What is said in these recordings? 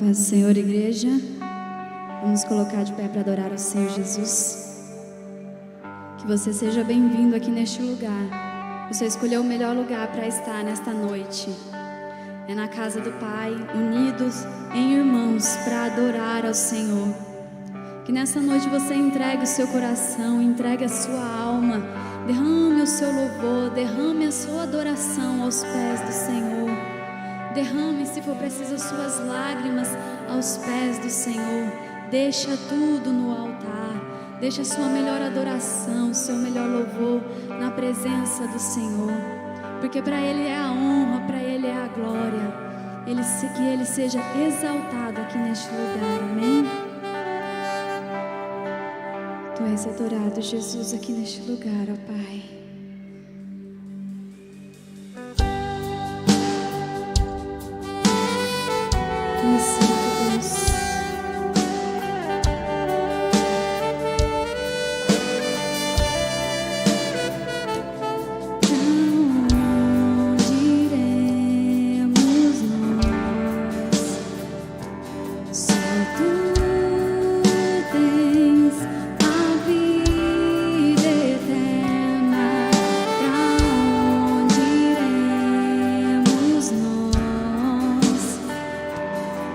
Paz do Senhor, igreja. Vamos colocar de pé para adorar o Senhor Jesus. Que você seja bem-vindo aqui neste lugar. Você escolheu o melhor lugar para estar nesta noite. É na casa do Pai, unidos em irmãos, para adorar ao Senhor. Que nessa noite você entregue o seu coração, entregue a sua alma, derrame o seu louvor, derrame a sua adoração aos pés do Senhor. Derrame, se for preciso, suas lágrimas aos pés do Senhor. Deixa tudo no altar. Deixa a sua melhor adoração, o seu melhor louvor na presença do Senhor. Porque para Ele é a honra, para Ele é a glória. Que Ele seja exaltado aqui neste lugar, amém? Tu és adorado, Jesus, aqui neste lugar, ó Pai.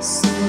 So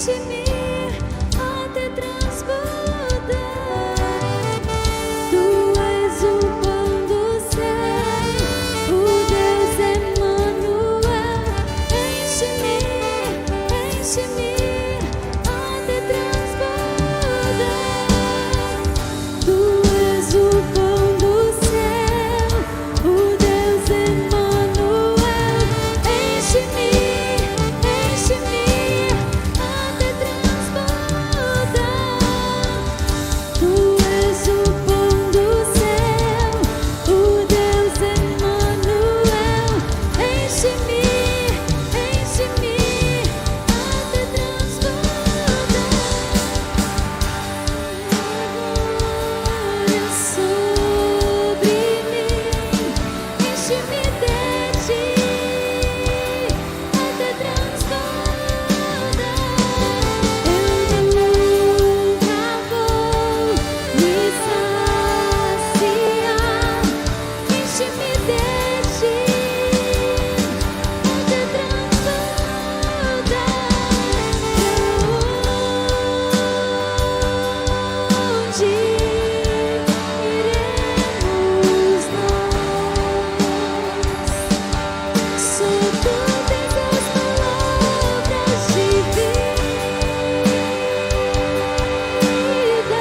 enche-me até transbordar. Tu és o pão do céu, o Deus Emanuel. Enche-me até transbordar. Tu és o pão do céu, o Deus Emanuel. Enche-me até transbordar. Tu és o pão do céu, o Deus Emanuel. Enche-me até transbordar. Glória sobre mim, enche-me de ti até transbordar. Eu nunca vou me saciar. Enche-me de ti até transbordar. Onde iremos nós? Sou todas as palavras de vida eterna.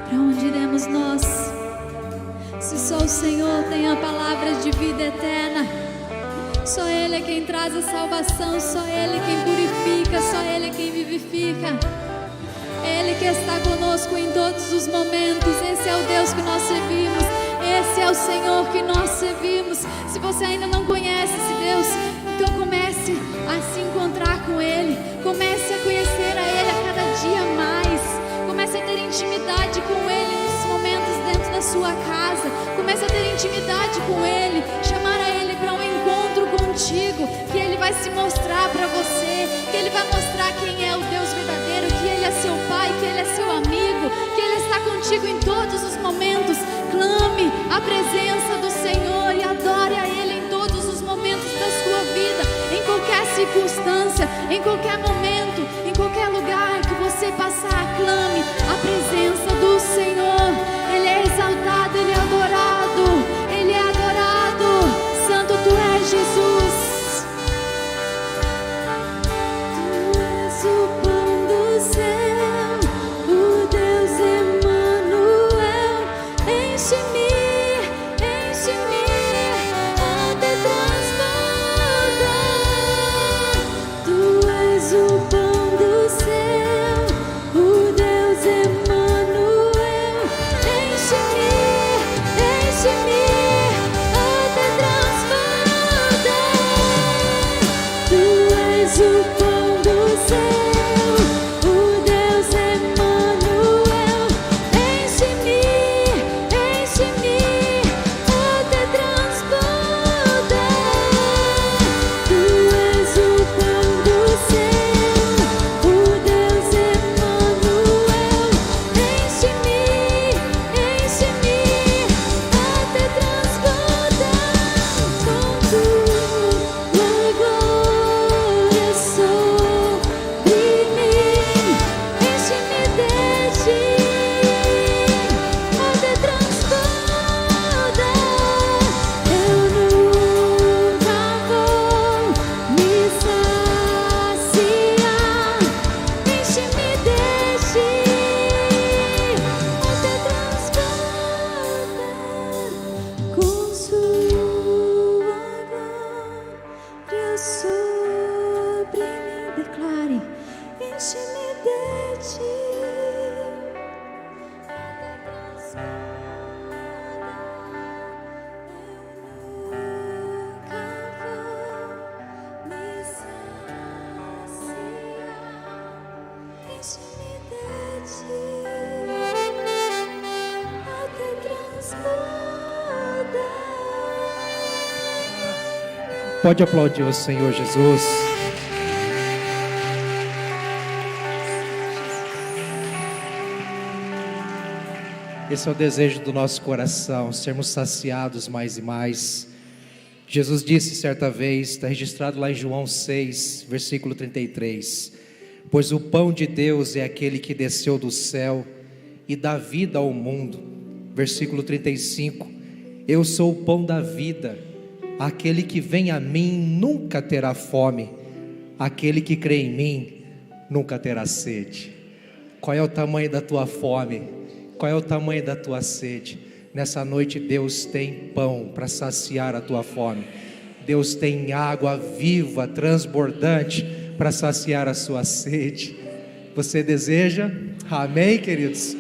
Para onde iremos nós? Se só o Senhor tem a palavra de vida eterna. Só Ele é quem traz a salvação, só Ele é quem purifica, só Ele é quem vivifica. Ele que está conosco em todos os momentos. Esse é o Deus que nós servimos, esse é o Senhor que nós servimos. Se você ainda não conhece esse Deus, então comece a se encontrar com Ele, comece a conhecer a Ele a cada dia mais. Comece a ter intimidade com Ele nesses momentos dentro da sua casa. Comece a ter intimidade com Ele, chamar a Ele para um encontro contigo, que Ele vai se mostrar para você, que Ele vai mostrar quem é o Deus verdadeiro, que Ele é seu Pai, que Ele é seu amigo, que Ele está contigo em todos os momentos. Clame a presença do Senhor e adore a Ele em todos os momentos da sua vida, em qualquer circunstância, em qualquer momento, em qualquer lugar que você passar. Clame a presença do Senhor. Ele é exaltado, Ele é adorado, Ele é adorado. Santo Tu és, Jesus. Tu és o pão do céu, o Deus Emanuel. Enche-me até transbordar. Tu és o pão do céu, o Deus Emanuel. Enche-me até transbordar. Tu és o pão do céu, o Deus Emanuel. Enche-me até transbordar. Tu és o pão do céu, o Deus Emanuel. Enche-me até transbordar. Com tua glória sobre mim, enche-me de ti até transbordar. Eu nunca vou me saciar. Enche-me de ti até transbordar. Com sua glória sobre mim, declare: enche-me de ti até transbordar. Eu nunca vou me saciar. Enche-me de ti até transbordar. Pode aplaudir o Senhor Jesus. Esse é o desejo do nosso coração, sermos saciados mais e mais. Jesus disse certa vez, está registrado lá em João 6, versículo 33: pois o pão de Deus é aquele que desceu do céu e dá vida ao mundo. Versículo 35: eu sou o pão da vida, aquele que vem a mim nunca terá fome, aquele que crê em mim nunca terá sede. Qual é o tamanho da tua fome? Qual é o tamanho da tua sede? Nessa noite Deus tem pão para saciar a tua fome. Deus tem água viva, transbordante, para saciar a sua sede. Você deseja? Amém, queridos?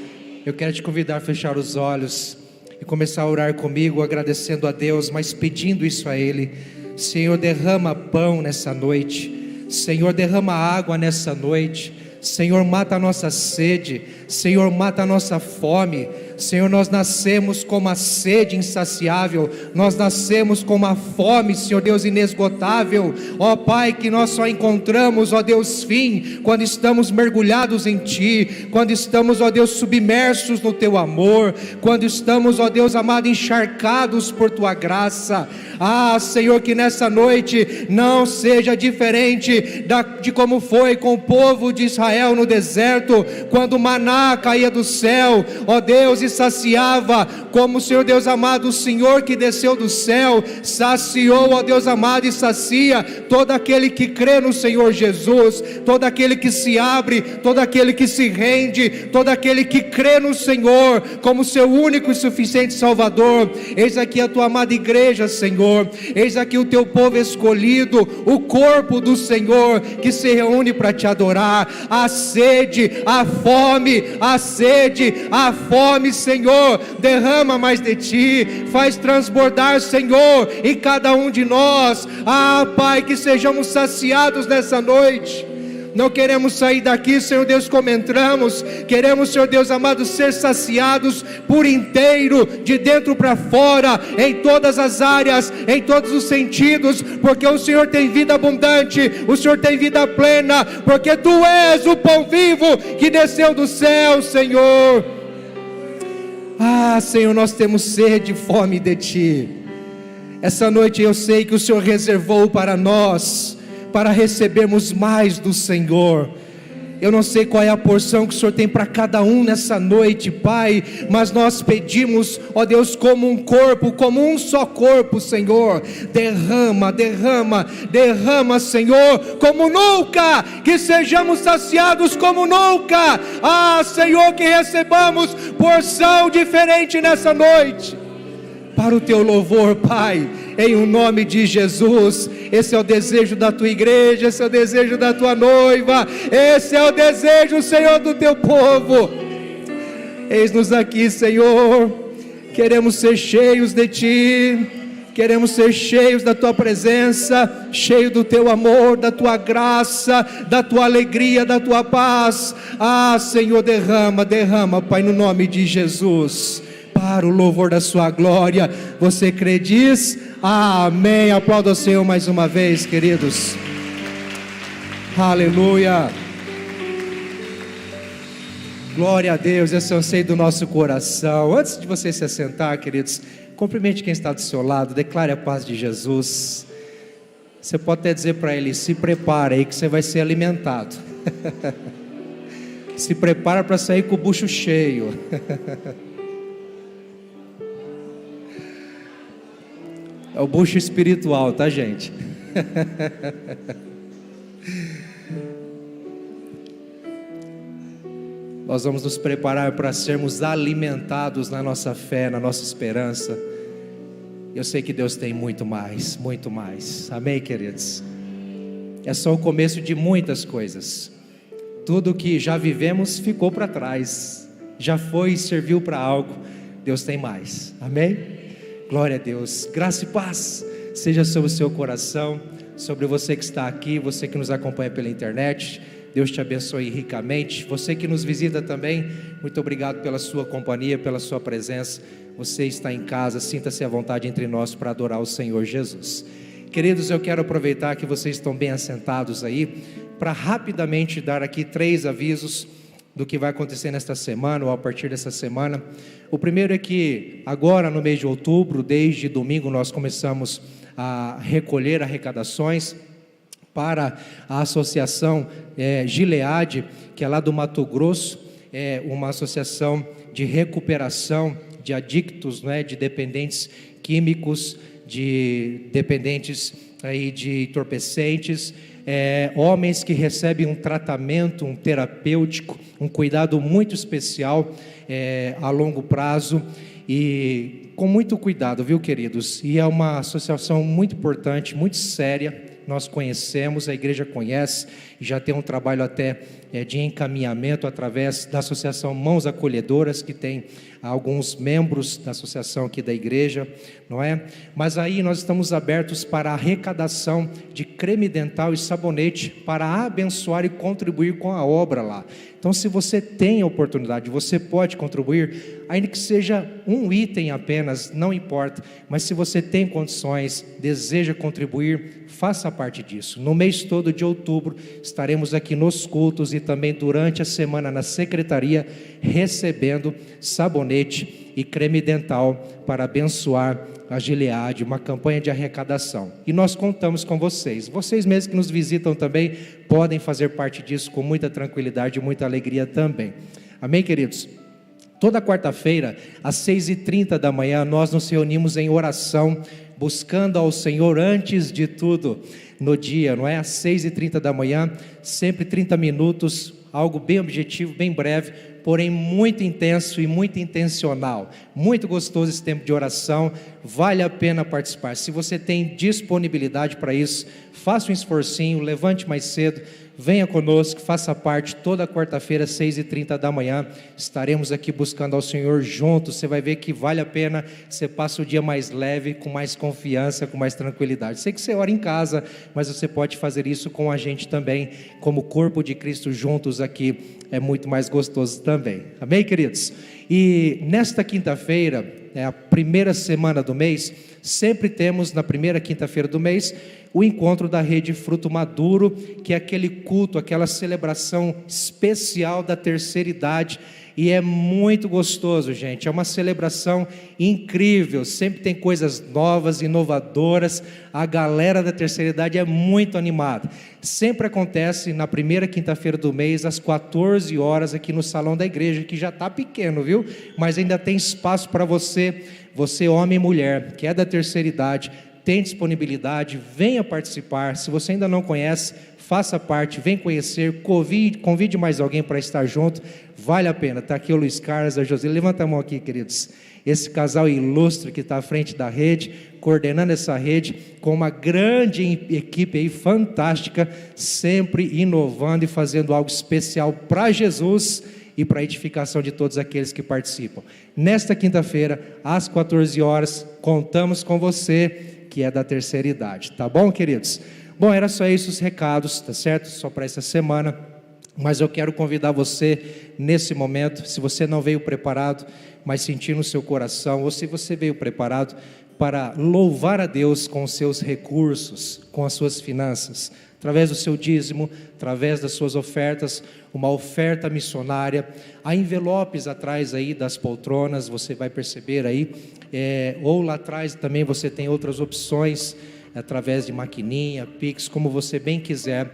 Eu quero te convidar a fechar os olhos e começar a orar comigo, agradecendo a Deus, mas pedindo isso a Ele. Senhor, derrama pão nessa noite. Senhor, derrama água nessa noite. Senhor, mata a nossa sede. Senhor, mata a nossa fome. Senhor, nós nascemos com uma sede insaciável, nós nascemos com uma fome, Senhor Deus, inesgotável. Ó Pai, que nós só encontramos, ó Deus, fim quando estamos mergulhados em Ti, quando estamos, ó Deus, submersos no Teu amor, quando estamos, ó Deus amado, encharcados por Tua graça. Ah, Senhor, que nessa noite não seja diferente de como foi com o povo de Israel no deserto, quando o maná caía do céu, ó Deus, e saciava, como o Senhor Deus amado, o Senhor que desceu do céu, saciou, ó Deus amado, e sacia todo aquele que crê no Senhor Jesus, todo aquele que se abre, todo aquele que se rende, todo aquele que crê no Senhor, como seu único e suficiente Salvador. Eis aqui a tua amada igreja, Senhor, eis aqui o teu povo escolhido, o corpo do Senhor, que se reúne para te adorar. A sede, a fome, a sede, a fome, Senhor, derrama mais de Ti, faz transbordar, Senhor, em cada um de nós. Ah, Pai, que sejamos saciados nessa noite. Não queremos sair daqui, Senhor Deus, como entramos. Queremos, Senhor Deus amado, ser saciados por inteiro, de dentro para fora, em todas as áreas, em todos os sentidos, porque o Senhor tem vida abundante, o Senhor tem vida plena, porque Tu és o pão vivo que desceu do céu, Senhor. Ah, Senhor, nós temos sede e fome de Ti. Essa noite eu sei que o Senhor reservou para nós, para recebermos mais do Senhor. Eu não sei qual é a porção que o Senhor tem para cada um nessa noite, Pai, mas nós pedimos, ó Deus, como um corpo, como um só corpo, Senhor, derrama, derrama, derrama, Senhor, como nunca, que sejamos saciados como nunca. Ah, Senhor, que recebamos porção diferente nessa noite, para o Teu louvor, Pai, em o nome de Jesus. Esse é o desejo da Tua igreja, esse é o desejo da Tua noiva, esse é o desejo, Senhor, do Teu povo. Eis-nos aqui, Senhor, queremos ser cheios de Ti, queremos ser cheios da Tua presença, cheios do Teu amor, da Tua graça, da Tua alegria, da Tua paz. Ah, Senhor, derrama, derrama, Pai, no nome de Jesus, para o louvor da Sua glória. Você crê, diz amém. Aplauda o Senhor mais uma vez, queridos. Aleluia. Glória a Deus. Esse é o anseio do nosso coração. Antes de você se assentar, queridos, cumprimente quem está do seu lado, declare a paz de Jesus. Você pode até dizer para ele: se prepara aí que você vai ser alimentado. Se prepara para sair com o bucho cheio. É o bucho espiritual, tá, gente? Nós vamos nos preparar para sermos alimentados na nossa fé, na nossa esperança. Eu sei que Deus tem muito mais, muito mais. Amém, queridos? É só o começo de muitas coisas. Tudo que já vivemos ficou para trás, já foi e serviu para algo. Deus tem mais. Amém? Glória a Deus. Graça e paz seja sobre o seu coração, sobre você que está aqui, você que nos acompanha pela internet. Deus te abençoe ricamente. Você que nos visita também, muito obrigado pela sua companhia, pela sua presença. Você está em casa, sinta-se à vontade entre nós para adorar o Senhor Jesus. Queridos, eu quero aproveitar que vocês estão bem assentados aí, para rapidamente dar aqui 3 avisos. do que vai acontecer nesta semana ou a partir dessa semana. O primeiro é que agora no mês de outubro, desde domingo, nós começamos a recolher arrecadações para a associação Gileade, que é lá do Mato Grosso, é uma associação de recuperação de adictos, de dependentes químicos, de dependentes aí de entorpecentes, homens que recebem um tratamento, um terapêutico, um cuidado muito especial a longo prazo e com muito cuidado, viu, queridos? E é uma associação muito importante, muito séria. Nós conhecemos, a igreja conhece, e já tem um trabalho até de encaminhamento através da associação Mãos Acolhedoras, que tem alguns membros da associação aqui da igreja, não é? Mas aí nós estamos abertos para a arrecadação de creme dental e sabonete para abençoar e contribuir com a obra lá. Então, se você tem a oportunidade, você pode contribuir, ainda que seja um item apenas, não importa, mas se você tem condições, deseja contribuir, faça parte disso. No mês todo de outubro, estaremos aqui nos cultos e também durante a semana na secretaria, recebendo sabonete e creme dental para abençoar a Gileade, uma campanha de arrecadação. E nós contamos com vocês. Vocês mesmos que nos visitam também, podem fazer parte disso com muita tranquilidade e muita alegria também. Amém, queridos? Toda quarta-feira, às 6h30 da manhã, nós nos reunimos em oração, buscando ao Senhor antes de tudo no dia, não é? Às 6h30 da manhã, sempre 30 minutos, algo bem objetivo, bem breve, porém muito intenso e muito intencional. Muito gostoso esse tempo de oração, vale a pena participar. Se você tem disponibilidade para isso, faça um esforcinho, levante mais cedo, venha conosco, faça parte. Toda quarta-feira, 6h30 da manhã, estaremos aqui buscando ao Senhor juntos. Você vai ver que vale a pena, você passa o dia mais leve, com mais confiança, com mais tranquilidade. Sei que você ora em casa, mas você pode fazer isso com a gente também, como corpo de Cristo juntos aqui, é muito mais gostoso também. Amém, queridos? E nesta quinta-feira, a primeira semana do mês, sempre temos na primeira quinta-feira do mês, o encontro da Rede Fruto Maduro, que é aquele culto, aquela celebração especial da terceira idade, e é muito gostoso, gente, é uma celebração incrível, sempre tem coisas novas, inovadoras, a galera da terceira idade é muito animada, sempre acontece na primeira quinta-feira do mês, às 14 horas, aqui no salão da igreja, que já está pequeno, viu? Mas ainda tem espaço para você, homem e mulher, que é da terceira idade, tem disponibilidade, venha participar. Se você ainda não conhece, faça parte, vem conhecer, convide mais alguém para estar junto, vale a pena. Está aqui o Luiz Carlos, a José, levanta a mão aqui, queridos, esse casal ilustre que está à frente da rede, coordenando essa rede, com uma grande equipe aí, fantástica, sempre inovando e fazendo algo especial para Jesus e para a edificação de todos aqueles que participam. Nesta quinta-feira, às 14 horas, contamos com você, que é da terceira idade, tá bom, queridos? Bom, era só isso os recados, tá certo? Só para essa semana, mas eu quero convidar você nesse momento, se você não veio preparado, mas sentir no seu coração, ou se você veio preparado para louvar a Deus com os seus recursos, com as suas finanças, através do seu dízimo, através das suas ofertas, uma oferta missionária, há envelopes atrás aí das poltronas, você vai perceber aí, ou lá atrás também você tem outras opções, através de maquininha, Pix, como você bem quiser.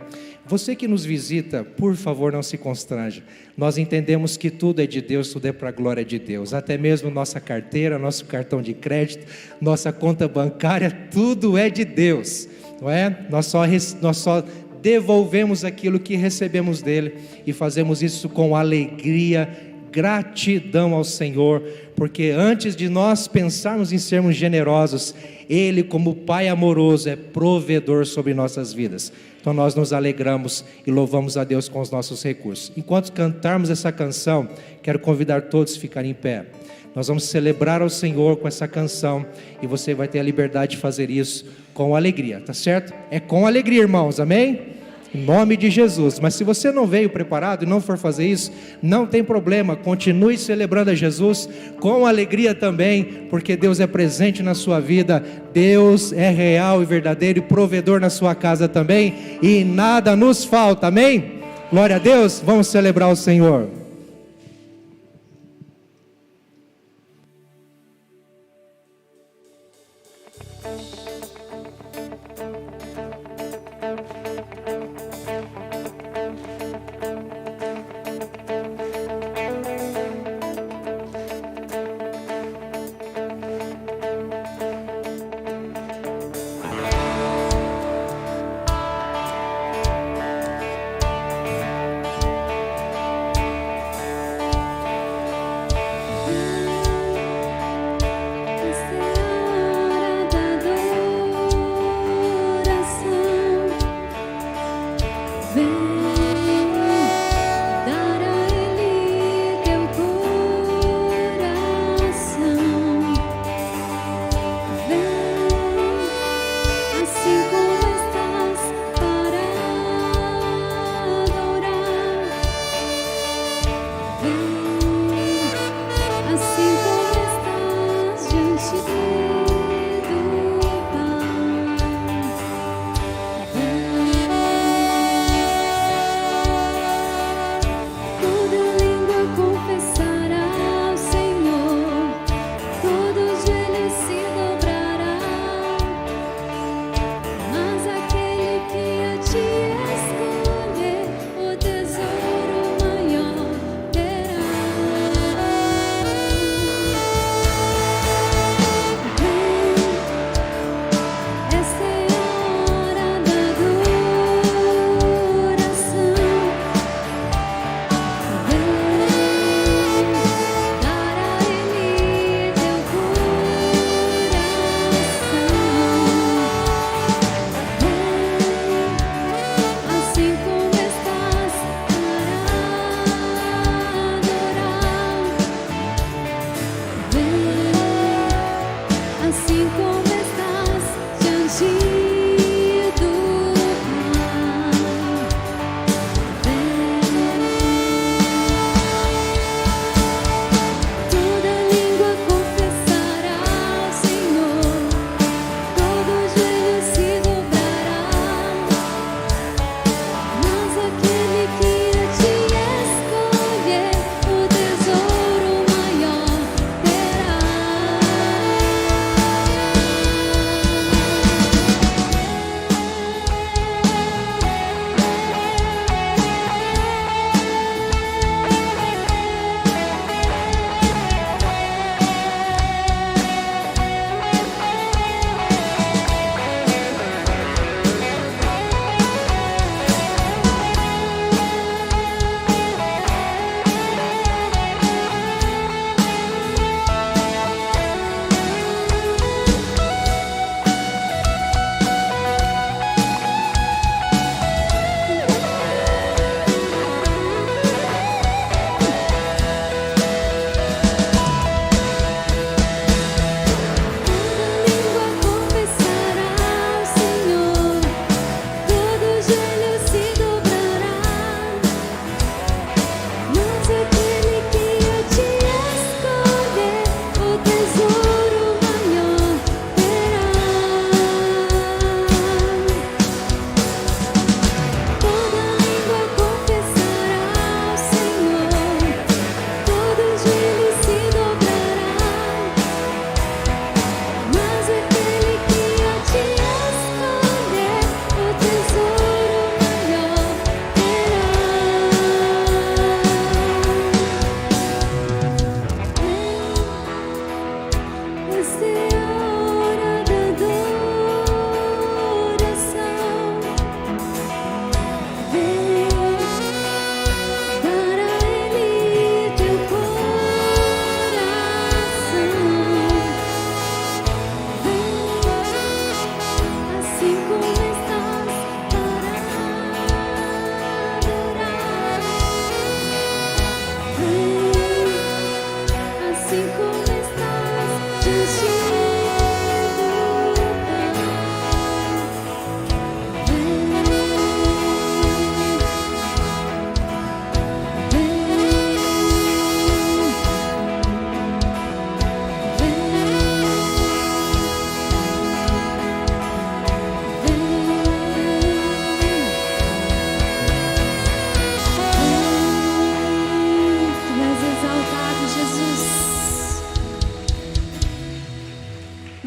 Você que nos visita, por favor, não se constranja. Nós entendemos que tudo é de Deus, tudo é para a glória de Deus. Até mesmo nossa carteira, nosso cartão de crédito, nossa conta bancária, tudo é de Deus, não é? Nós só devolvemos aquilo que recebemos dele e fazemos isso com alegria, gratidão ao Senhor, porque antes de nós pensarmos em sermos generosos, Ele, como Pai amoroso, é provedor sobre nossas vidas. Então nós nos alegramos e louvamos a Deus com os nossos recursos. Enquanto cantarmos essa canção, quero convidar todos a ficarem em pé. Nós vamos celebrar ao Senhor com essa canção e você vai ter a liberdade de fazer isso com alegria, tá certo? É com alegria, irmãos, amém? Em nome de Jesus. Mas se você não veio preparado e não for fazer isso, não tem problema, continue celebrando a Jesus com alegria também, porque Deus é presente na sua vida, Deus é real e verdadeiro e provedor na sua casa também, e nada nos falta, amém? Glória a Deus, vamos celebrar o Senhor. Essa é a hora da adoração.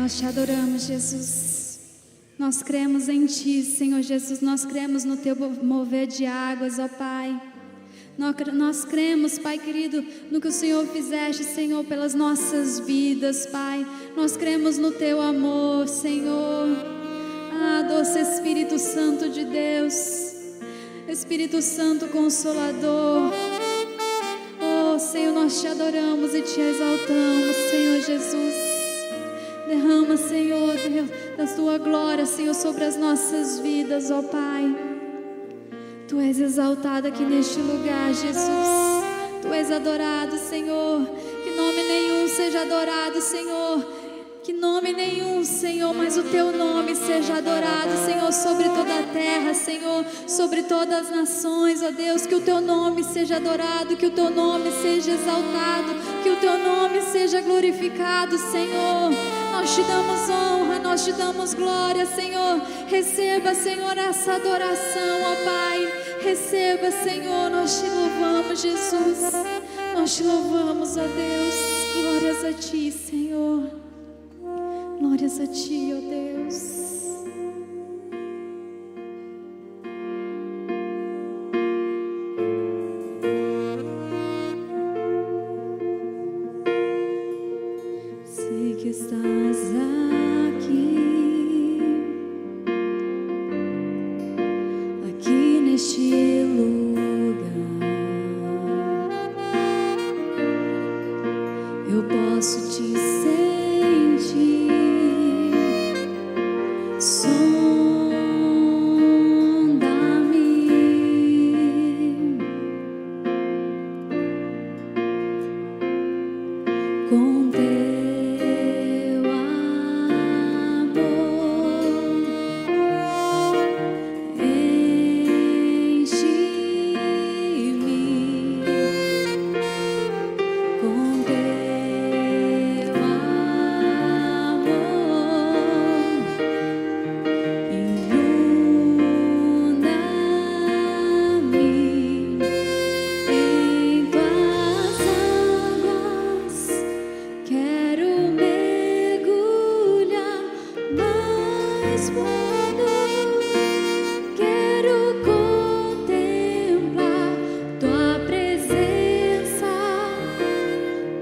Nós te adoramos, Jesus. Nós cremos em Ti, Senhor Jesus. Nós cremos no Teu mover de águas, ó Pai. Nós cremos, Pai querido, no que o Senhor fizeste, Senhor, pelas nossas vidas, Pai. Nós cremos no Teu amor, Senhor. Ah, doce Espírito Santo de Deus, Espírito Santo Consolador. Oh, Senhor, nós te adoramos e te exaltamos, Senhor Jesus. Derrama, Senhor, Deus, da tua glória, Senhor, sobre as nossas vidas, ó Pai. Tu és exaltado aqui neste lugar, Jesus. Tu és adorado, Senhor. Que nome nenhum seja adorado, Senhor. Que nome nenhum, Senhor, mas o Teu nome seja adorado, Senhor, sobre toda a terra, Senhor, sobre todas as nações, ó Deus. Que o Teu nome seja adorado, que o Teu nome seja exaltado, que o Teu nome seja glorificado, Senhor. Nós te damos honra, nós te damos glória, Senhor. Receba, Senhor, essa adoração, ó Pai. Receba, Senhor, nós te louvamos, Jesus. Nós te louvamos, ó Deus. Glórias a Ti, Senhor. Glórias a Ti, ó Deus. Sei que estás aqui neste lugar. Eu posso te sentir. Com Teu amor, enche-me. Com Teu amor, inunda-me em Tuas águas. Quero mergulhar mais fundo. Quero contemplar Tua presença.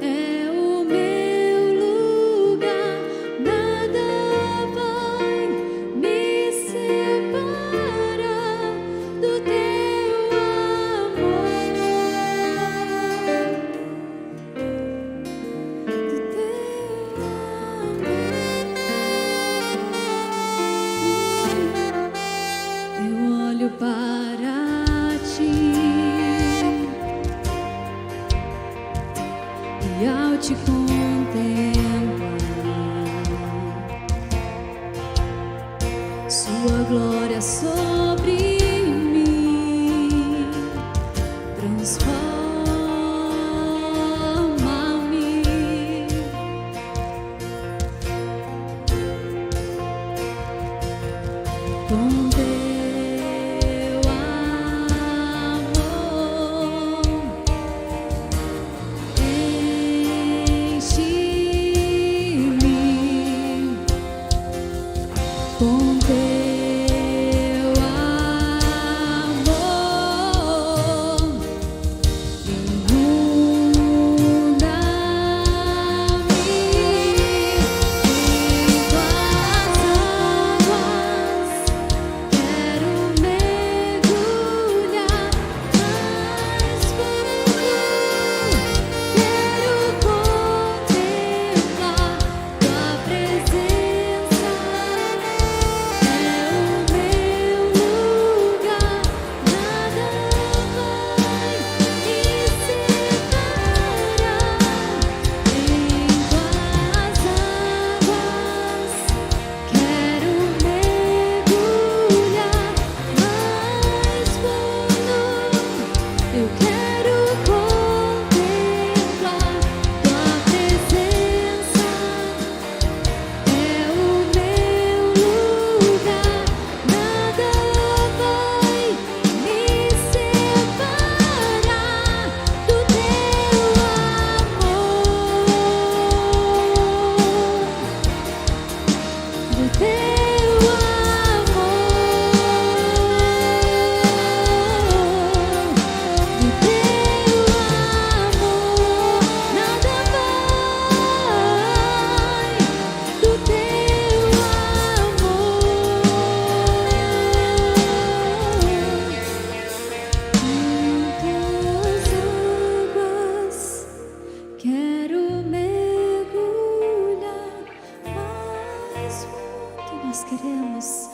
É o meu lugar. Nada vai me separar do Teu amor. Eu olho para Ti e ao Te contemplar, Sua glória sobre mim transforma-me. Com Teu amor, enche-me. Com Teu Quero mergulhar mais fundo. Nós queremos.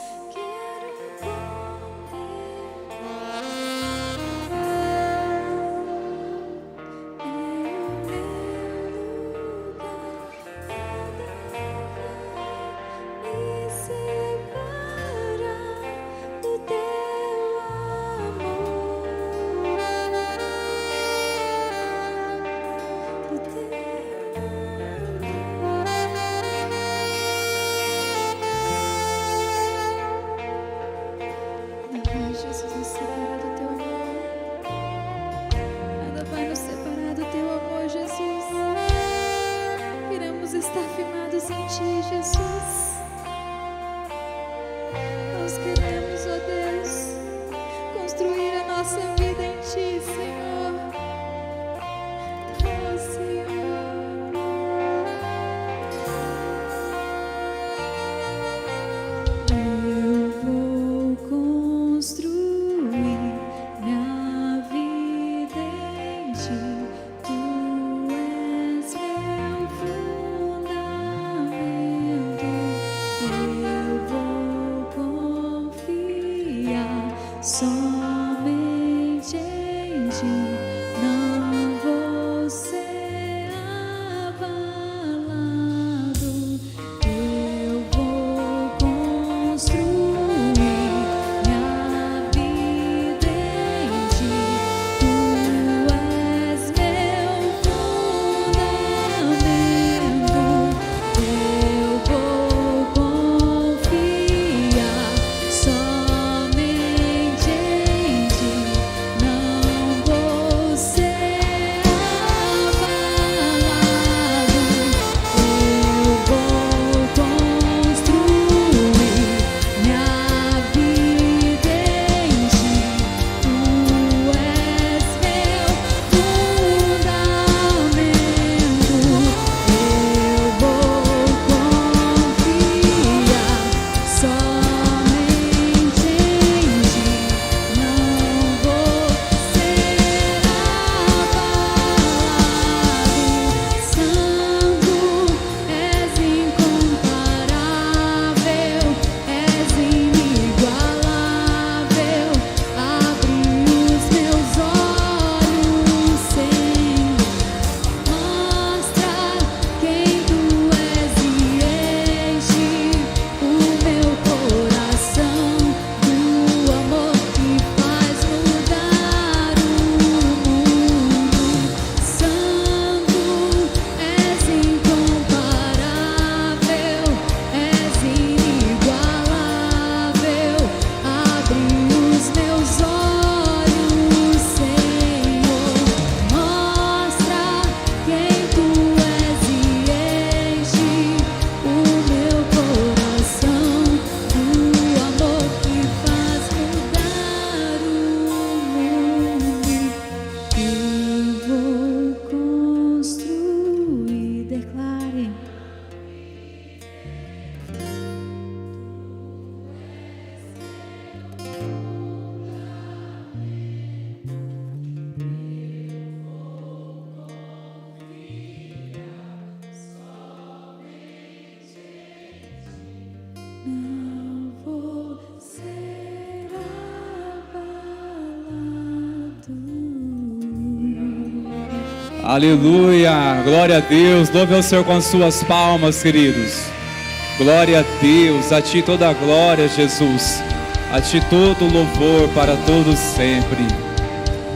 Aleluia, glória a Deus, louve ao Senhor com as suas palmas, queridos. Glória a Deus, a Ti toda a glória, Jesus. A Ti todo o louvor para todos sempre.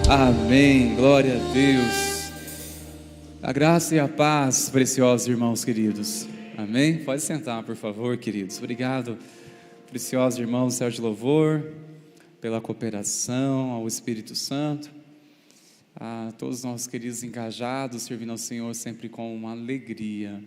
Amém, glória a Deus. A graça e a paz, preciosos irmãos queridos. Amém? Pode sentar, por favor, queridos. Obrigado, preciosos irmãos do céu de louvor, pela cooperação ao Espírito Santo. A todos os nossos queridos engajados, servindo ao Senhor sempre com uma alegria.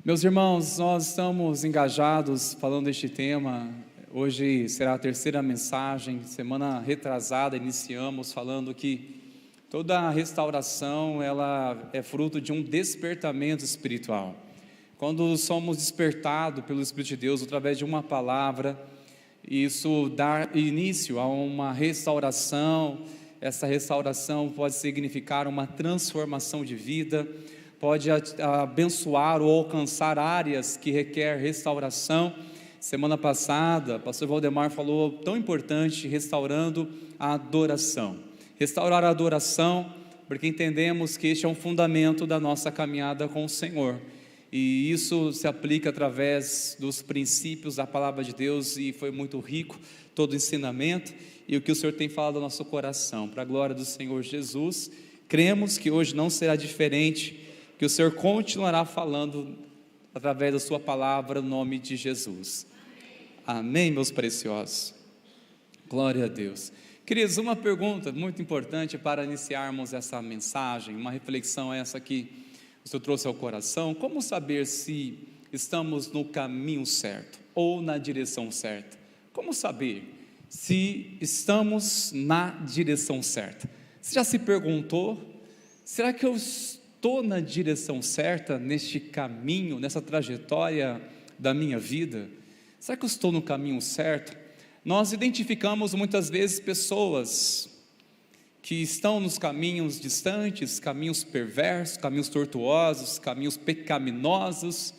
Meus irmãos, nós estamos engajados falando deste tema. Hoje será a terceira mensagem. Semana retrasada iniciamos falando que toda restauração ela é fruto de um despertamento espiritual. Quando somos despertados pelo Espírito de Deus através de uma palavra, isso dá início a uma restauração. essa restauração pode significar uma transformação de vida, pode abençoar ou alcançar áreas que requer restauração. Semana passada, o pastor Valdemar falou tão importante, restaurando a adoração. Restaurar a adoração, porque entendemos que este é um fundamento da nossa caminhada com o Senhor. E isso se aplica através dos princípios da palavra de Deus, e foi muito rico todo o ensinamento e o que o Senhor tem falado ao nosso coração. Para a glória do Senhor Jesus, cremos que hoje não será diferente, que o Senhor continuará falando através da sua palavra, no nome de Jesus. Amém, meus preciosos. Glória a Deus. Queridos, uma pergunta muito importante para iniciarmos essa mensagem, uma reflexão essa que o Senhor trouxe ao coração. Como saber se estamos no caminho certo ou na direção certa? Como saber se estamos na direção certa? Você já se perguntou, será que eu estou na direção certa, neste caminho, nessa trajetória da minha vida? Será que eu estou no caminho certo? Nós identificamos muitas vezes pessoas que estão nos caminhos distantes, caminhos perversos, caminhos tortuosos, caminhos pecaminosos,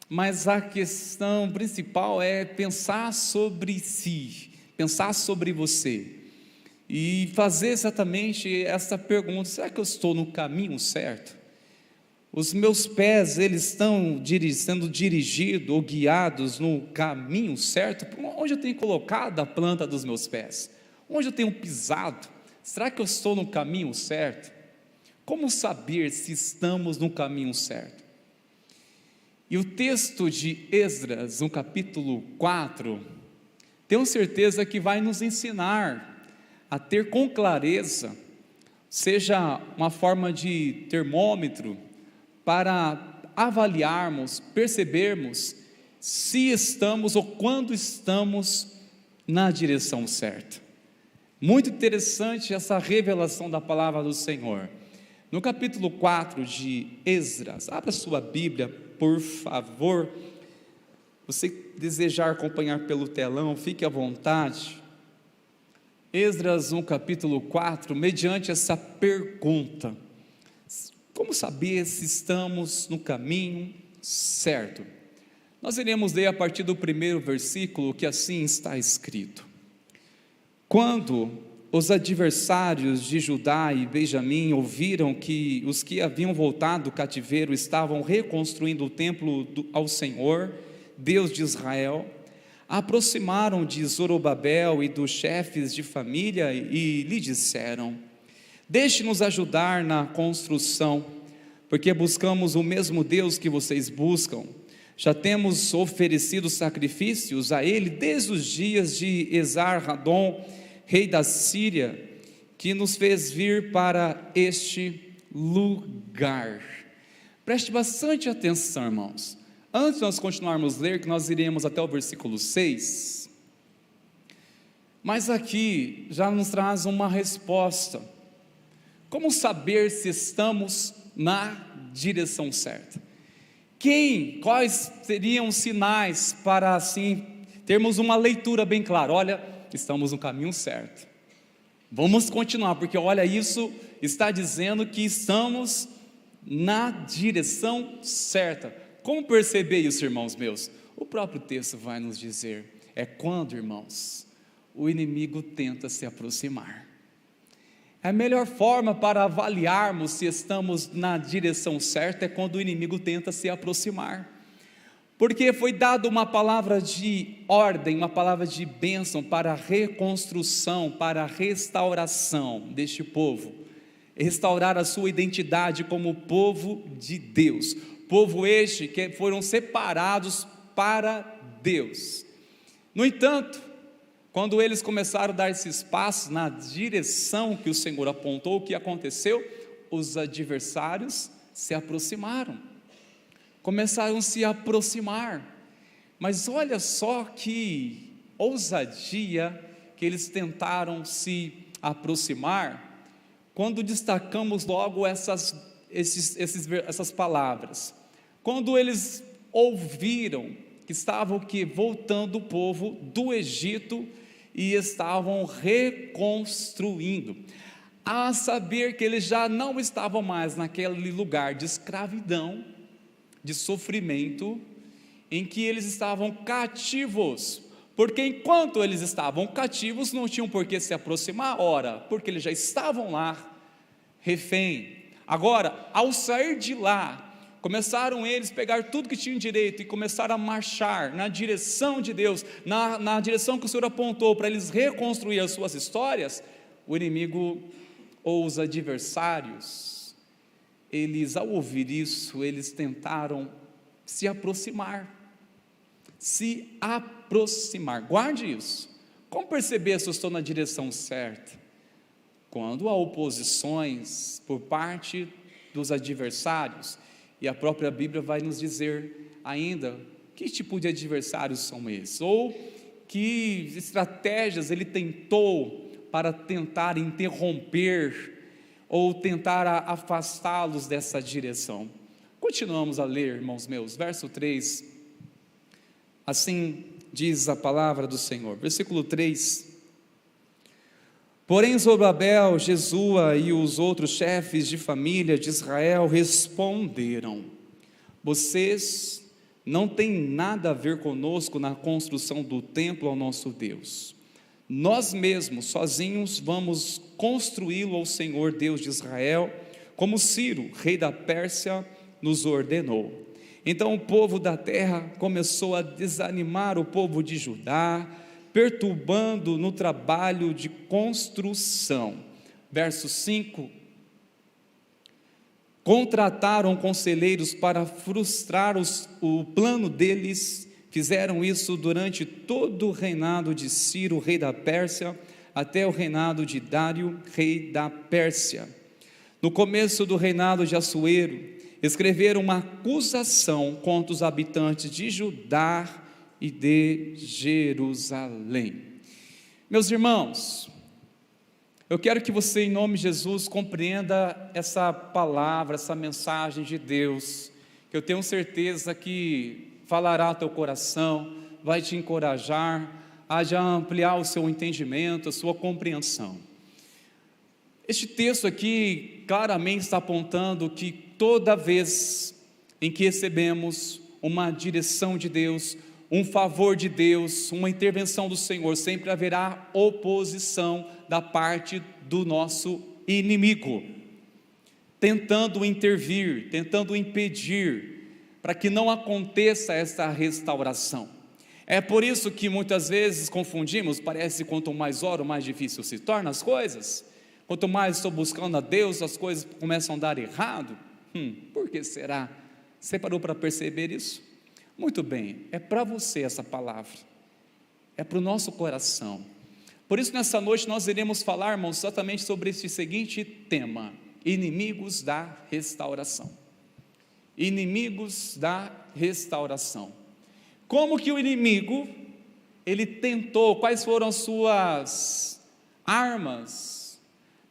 mas a questão principal é pensar sobre si, pensar sobre você, e fazer exatamente essa pergunta: será que eu estou no caminho certo? Os meus pés, eles estão sendo dirigidos ou guiados no caminho certo? Onde eu tenho colocado a planta dos meus pés? Onde eu tenho pisado? Será que eu estou no caminho certo? Como saber se estamos no caminho certo? E o texto de Esdras, no capítulo 4, tenho certeza que vai nos ensinar a ter com clareza, seja uma forma de termômetro, para avaliarmos, percebermos se estamos ou quando estamos na direção certa. Muito interessante essa revelação da palavra do Senhor. No capítulo 4 de Esdras, abra sua Bíblia, por favor. Você desejar acompanhar pelo telão, fique à vontade. Esdras, no capítulo 4, mediante essa pergunta: como saber se estamos no caminho certo? Nós iremos ler a partir do primeiro versículo, que assim está escrito: quando os adversários de Judá e Benjamim ouviram que os que haviam voltado do cativeiro estavam reconstruindo o templo ao Senhor, Deus de Israel, aproximaram de Zorobabel e dos chefes de família e lhe disseram: deixe-nos ajudar na construção, porque buscamos o mesmo Deus que vocês buscam. Já temos oferecido sacrifícios a Ele desde os dias de Esar-Hadon, rei da Síria, que nos fez vir para este lugar. Preste bastante atenção, irmãos. Antes de nós continuarmos a ler, que nós iremos até o versículo 6, mas aqui já nos traz uma resposta. Como saber se estamos na direção certa? Quais seriam os sinais para assim termos uma leitura bem clara? Olha, estamos no caminho certo. Vamos continuar, porque olha, isso está dizendo que estamos na direção certa. Como perceber isso, irmãos meus? O próprio texto vai nos dizer: é quando, irmãos, o inimigo tenta se aproximar. A melhor forma para avaliarmos se estamos na direção certa é quando o inimigo tenta se aproximar, porque foi dada uma palavra de ordem, uma palavra de bênção para a reconstrução, para a restauração deste povo, restaurar a sua identidade como povo de Deus, povo este que foram separados para Deus. No entanto, quando eles começaram a dar esses passos na direção que o Senhor apontou, o que aconteceu? Os adversários se aproximaram, começaram a se aproximar, mas olha só que ousadia que eles tentaram se aproximar, quando destacamos logo essas palavras. Quando eles ouviram que estavam voltando o povo do Egito, e estavam reconstruindo, a saber que eles já não estavam mais naquele lugar de escravidão, de sofrimento, em que eles estavam cativos, porque enquanto eles estavam cativos, não tinham por que se aproximar, ora, porque eles já estavam lá, refém. Agora, ao sair de lá, começaram eles a pegar tudo que tinham direito e começaram a marchar na direção de Deus, na direção que o Senhor apontou para eles reconstruir as suas histórias. O inimigo ou os adversários, eles, ao ouvir isso, eles tentaram se aproximar, guarde isso. Como perceber se eu estou na direção certa? Quando há oposições por parte dos adversários, e a própria Bíblia vai nos dizer ainda que tipo de adversários são esses, ou que estratégias ele tentou para tentar interromper, ou tentar afastá-los dessa direção. Continuamos a ler, irmãos meus, verso 3, assim diz a palavra do Senhor, versículo 3: porém Zorobabel, Jesua e os outros chefes de família de Israel responderam: vocês não têm nada a ver conosco na construção do templo ao nosso Deus, nós mesmos, sozinhos, vamos construí-lo ao Senhor Deus de Israel, como Ciro, rei da Pérsia, nos ordenou. Então o povo da terra começou a desanimar o povo de Judá, perturbando no trabalho de construção. Verso 5: contrataram conselheiros para frustrar o plano deles, fizeram isso durante todo o reinado de Ciro, rei da Pérsia, até o reinado de Dário, rei da Pérsia. No começo do reinado de Assuero, escreveram uma acusação contra os habitantes de Judá e de Jerusalém. Meus irmãos, eu quero que você, em nome de Jesus, compreenda essa palavra, essa mensagem de Deus, que eu tenho certeza que falará ao teu coração, vai te encorajar a já ampliar o seu entendimento, a sua compreensão. Este texto aqui claramente está apontando que toda vez em que recebemos uma direção de Deus, um favor de Deus, uma intervenção do Senhor, sempre haverá oposição da parte do nosso inimigo, tentando intervir, tentando impedir, para que não aconteça essa restauração. É por isso que muitas vezes confundimos, parece que quanto mais oro, mais difícil se torna as coisas, quanto mais estou buscando a Deus, as coisas começam a dar errado. Por que será? Você parou para perceber isso? Muito bem, é para você essa palavra, é para o nosso coração. Por isso nessa noite nós iremos falar, irmãos, exatamente sobre esse seguinte tema: inimigos da restauração. Inimigos da restauração. Como que o inimigo, ele tentou, quais foram as suas armas,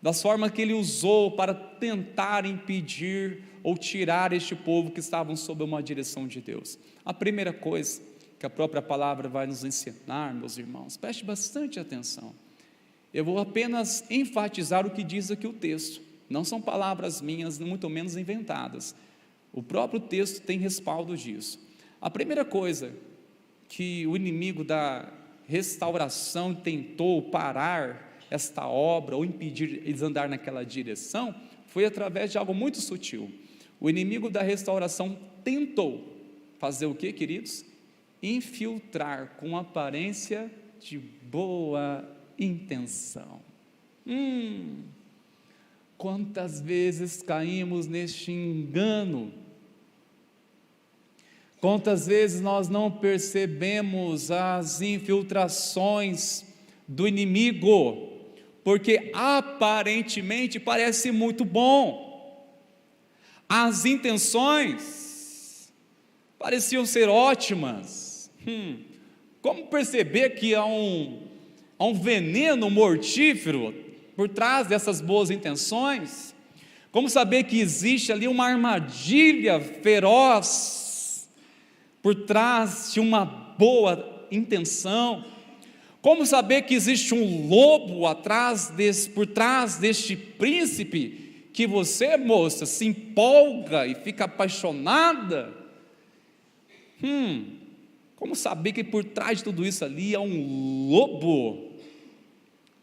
das formas que ele usou para tentar impedir ou tirar este povo que estavam sob uma direção de Deus? A primeira coisa que a própria palavra vai nos ensinar, meus irmãos, preste bastante atenção, eu vou apenas enfatizar o que diz aqui o texto, não são palavras minhas, muito menos inventadas, o próprio texto tem respaldo disso. A primeira coisa que o inimigo da restauração tentou parar esta obra, ou impedir eles andar naquela direção, foi através de algo muito sutil. O inimigo da restauração tentou fazer o que, queridos? Infiltrar com aparência de boa intenção. Quantas vezes caímos neste engano? Quantas vezes nós não percebemos as infiltrações do inimigo, porque aparentemente parece muito bom, as intenções pareciam ser ótimas. Como perceber que há um veneno mortífero por trás dessas boas intenções? Como saber que existe ali uma armadilha feroz por trás de uma boa intenção? Como saber que existe um lobo por trás deste príncipe que você, moça, se empolga e fica apaixonada? Como saber que por trás de tudo isso ali é um lobo?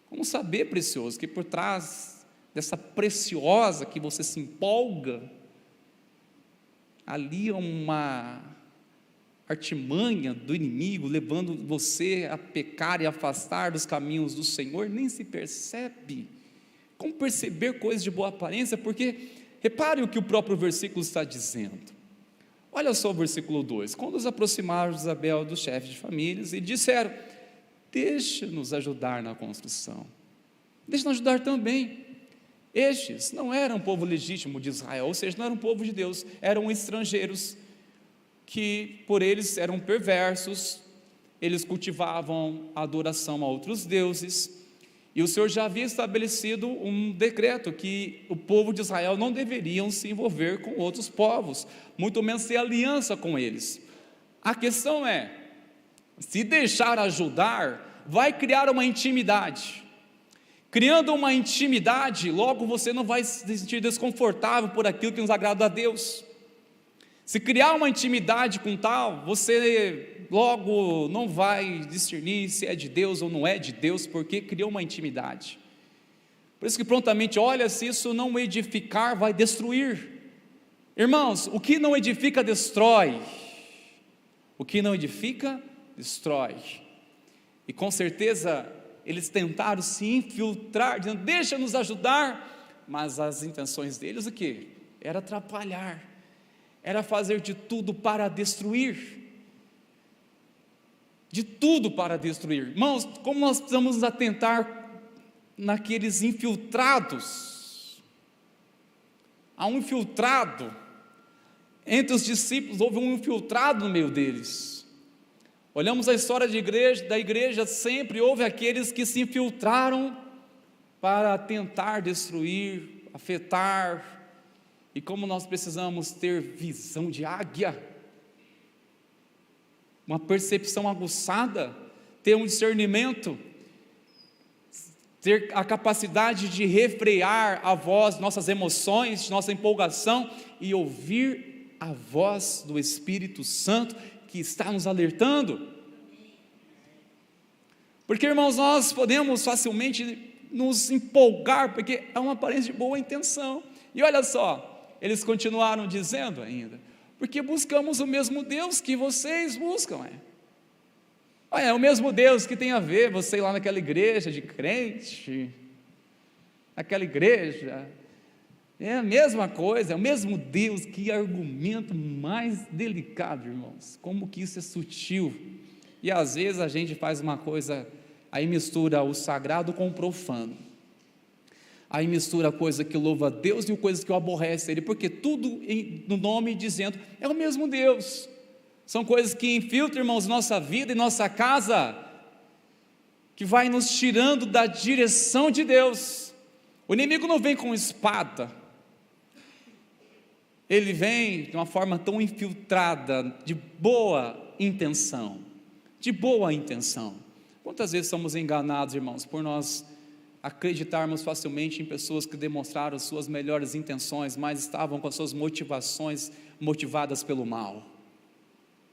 Como saber, precioso, que por trás dessa preciosa que você se empolga, ali é uma artimanha do inimigo, levando você a pecar e afastar dos caminhos do Senhor? Nem se percebe. Como perceber coisas de boa aparência? Porque, repare o que o próprio versículo está dizendo. Olha só o versículo 2, quando os aproximaram de Isabel dos chefes de famílias e disseram: deixa-nos ajudar na construção, deixa-nos ajudar também. Estes não eram povo legítimo de Israel, ou seja, não eram povo de Deus, eram estrangeiros, que por eles eram perversos, eles cultivavam a adoração a outros deuses, e o Senhor já havia estabelecido um decreto que o povo de Israel não deveriam se envolver com outros povos, muito menos ter aliança com eles. A questão é, se deixar ajudar, vai criar uma intimidade. Criando uma intimidade, logo você não vai se sentir desconfortável por aquilo que nos agrada a Deus. Se criar uma intimidade com tal, você logo não vai discernir se é de Deus ou não é de Deus, porque criou uma intimidade. Por isso que prontamente, olha, se isso não edificar, vai destruir. Irmãos, o que não edifica, destrói. O que não edifica, destrói. E com certeza, eles tentaram se infiltrar, dizendo: deixa-nos ajudar, mas as intenções deles, o quê? Era atrapalhar, era fazer de tudo para destruir, de tudo para destruir. Irmãos, como nós precisamos nos atentar naqueles infiltrados. Há um infiltrado, entre os discípulos houve um infiltrado no meio deles. Olhamos a história da igreja, sempre houve aqueles que se infiltraram para tentar destruir, afetar. E como nós precisamos ter visão de águia, uma percepção aguçada, ter um discernimento, ter a capacidade de refrear a voz, nossas emoções, nossa empolgação, e ouvir a voz do Espírito Santo que está nos alertando. Porque, irmãos, nós podemos facilmente nos empolgar, porque é uma aparência de boa intenção. E olha só, eles continuaram dizendo ainda: porque buscamos o mesmo Deus que vocês buscam. Olha, é o mesmo Deus que tem a ver você ir lá naquela igreja de crente, naquela igreja, é a mesma coisa, é o mesmo Deus. Que argumento mais delicado, irmãos, como que isso é sutil. E às vezes a gente faz uma coisa, aí mistura o sagrado com o profano, aí mistura a coisa que louva a Deus e coisas que aborrece Ele, porque tudo no nome dizendo, é o mesmo Deus. São coisas que infiltram, irmãos, nossa vida e nossa casa, que vai nos tirando da direção de Deus. O inimigo não vem com espada, ele vem de uma forma tão infiltrada, de boa intenção, de boa intenção. Quantas vezes somos enganados, irmãos, por nós acreditarmos facilmente em pessoas que demonstraram suas melhores intenções, mas estavam com as suas motivações motivadas pelo mal,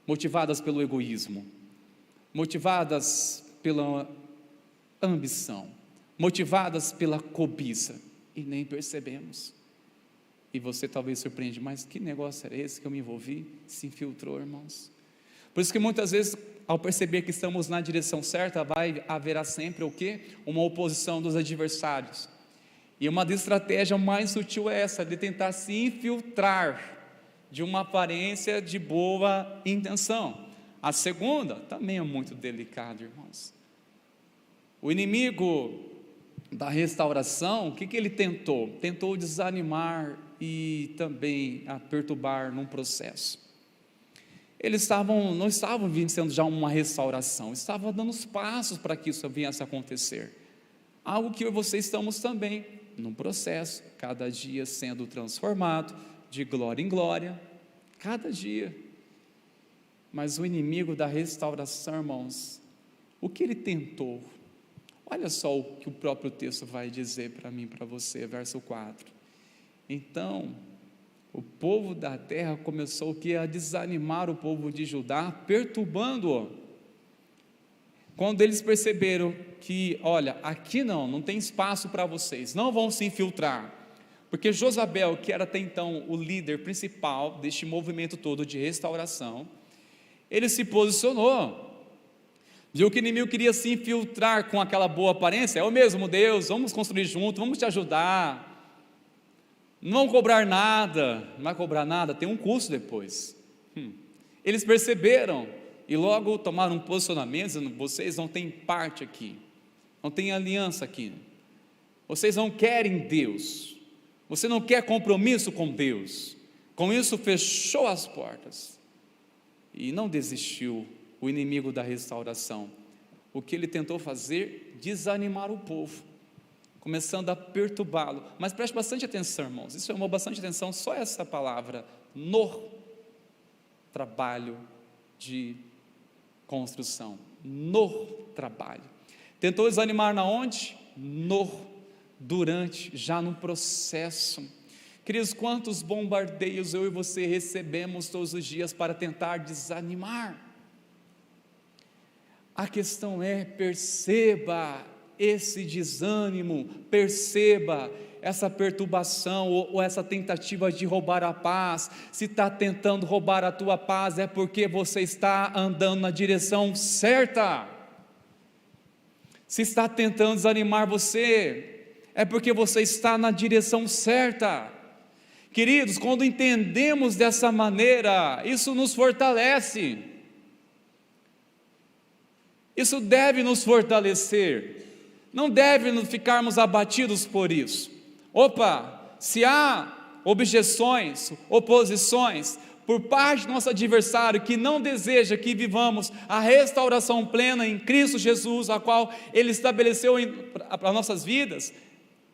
motivadas pelo egoísmo, motivadas pela ambição, motivadas pela cobiça, e nem percebemos. E você talvez surpreende: mas que negócio era esse que eu me envolvi? Se infiltrou, irmãos. Por isso que muitas vezes, ao perceber que estamos na direção certa, haverá sempre o quê? Uma oposição dos adversários. E uma das estratégias mais sutil é essa, de tentar se infiltrar de uma aparência de boa intenção. A segunda também é muito delicada, irmãos. O inimigo da restauração, o que ele tentou? Tentou desanimar e também a perturbar num processo. Eles não estavam vencendo já uma restauração, estavam dando os passos para que isso viesse a acontecer. Algo que eu e você estamos também num processo, cada dia sendo transformado de glória em glória, cada dia. Mas o inimigo da restauração, irmãos, O que ele tentou? Olha só o que o próprio texto vai dizer para mim, para você, verso 4. Então, o povo da terra começou o que? A desanimar o povo de Judá, perturbando-o. Quando eles perceberam que, olha, aqui não tem espaço para vocês, não vão se infiltrar, porque Josabel, que era até então o líder principal deste movimento todo de restauração, ele se posicionou, viu que o inimigo queria se infiltrar com aquela boa aparência, é o mesmo Deus, vamos construir junto, vamos te ajudar, não vão cobrar nada, não vai cobrar nada, tem um custo depois. Eles perceberam, e logo tomaram um posicionamento, dizendo, vocês não têm parte aqui, não tem aliança aqui, vocês não querem Deus, você não quer compromisso com Deus. Com isso fechou as portas, e não desistiu o inimigo da restauração. O que ele tentou fazer? Desanimar o povo, começando a perturbá-lo. Mas preste bastante atenção, irmãos, isso chamou bastante atenção, só essa palavra, no trabalho de construção, no trabalho. Tentou desanimar na onde? Durante, já no processo. Queridos, quantos bombardeios eu e você recebemos todos os dias para tentar desanimar? A questão é, perceba esse desânimo, perceba essa perturbação ou essa tentativa de roubar a paz. Se está tentando roubar a tua paz, é porque você está andando na direção certa. Se está tentando desanimar você, é porque você está na direção certa. Queridos, quando entendemos dessa maneira, isso nos fortalece, isso deve nos fortalecer, não deve ficarmos abatidos por isso. Opa, se há objeções, oposições, por parte do nosso adversário, que não deseja que vivamos a restauração plena em Cristo Jesus, a qual Ele estabeleceu para nossas vidas,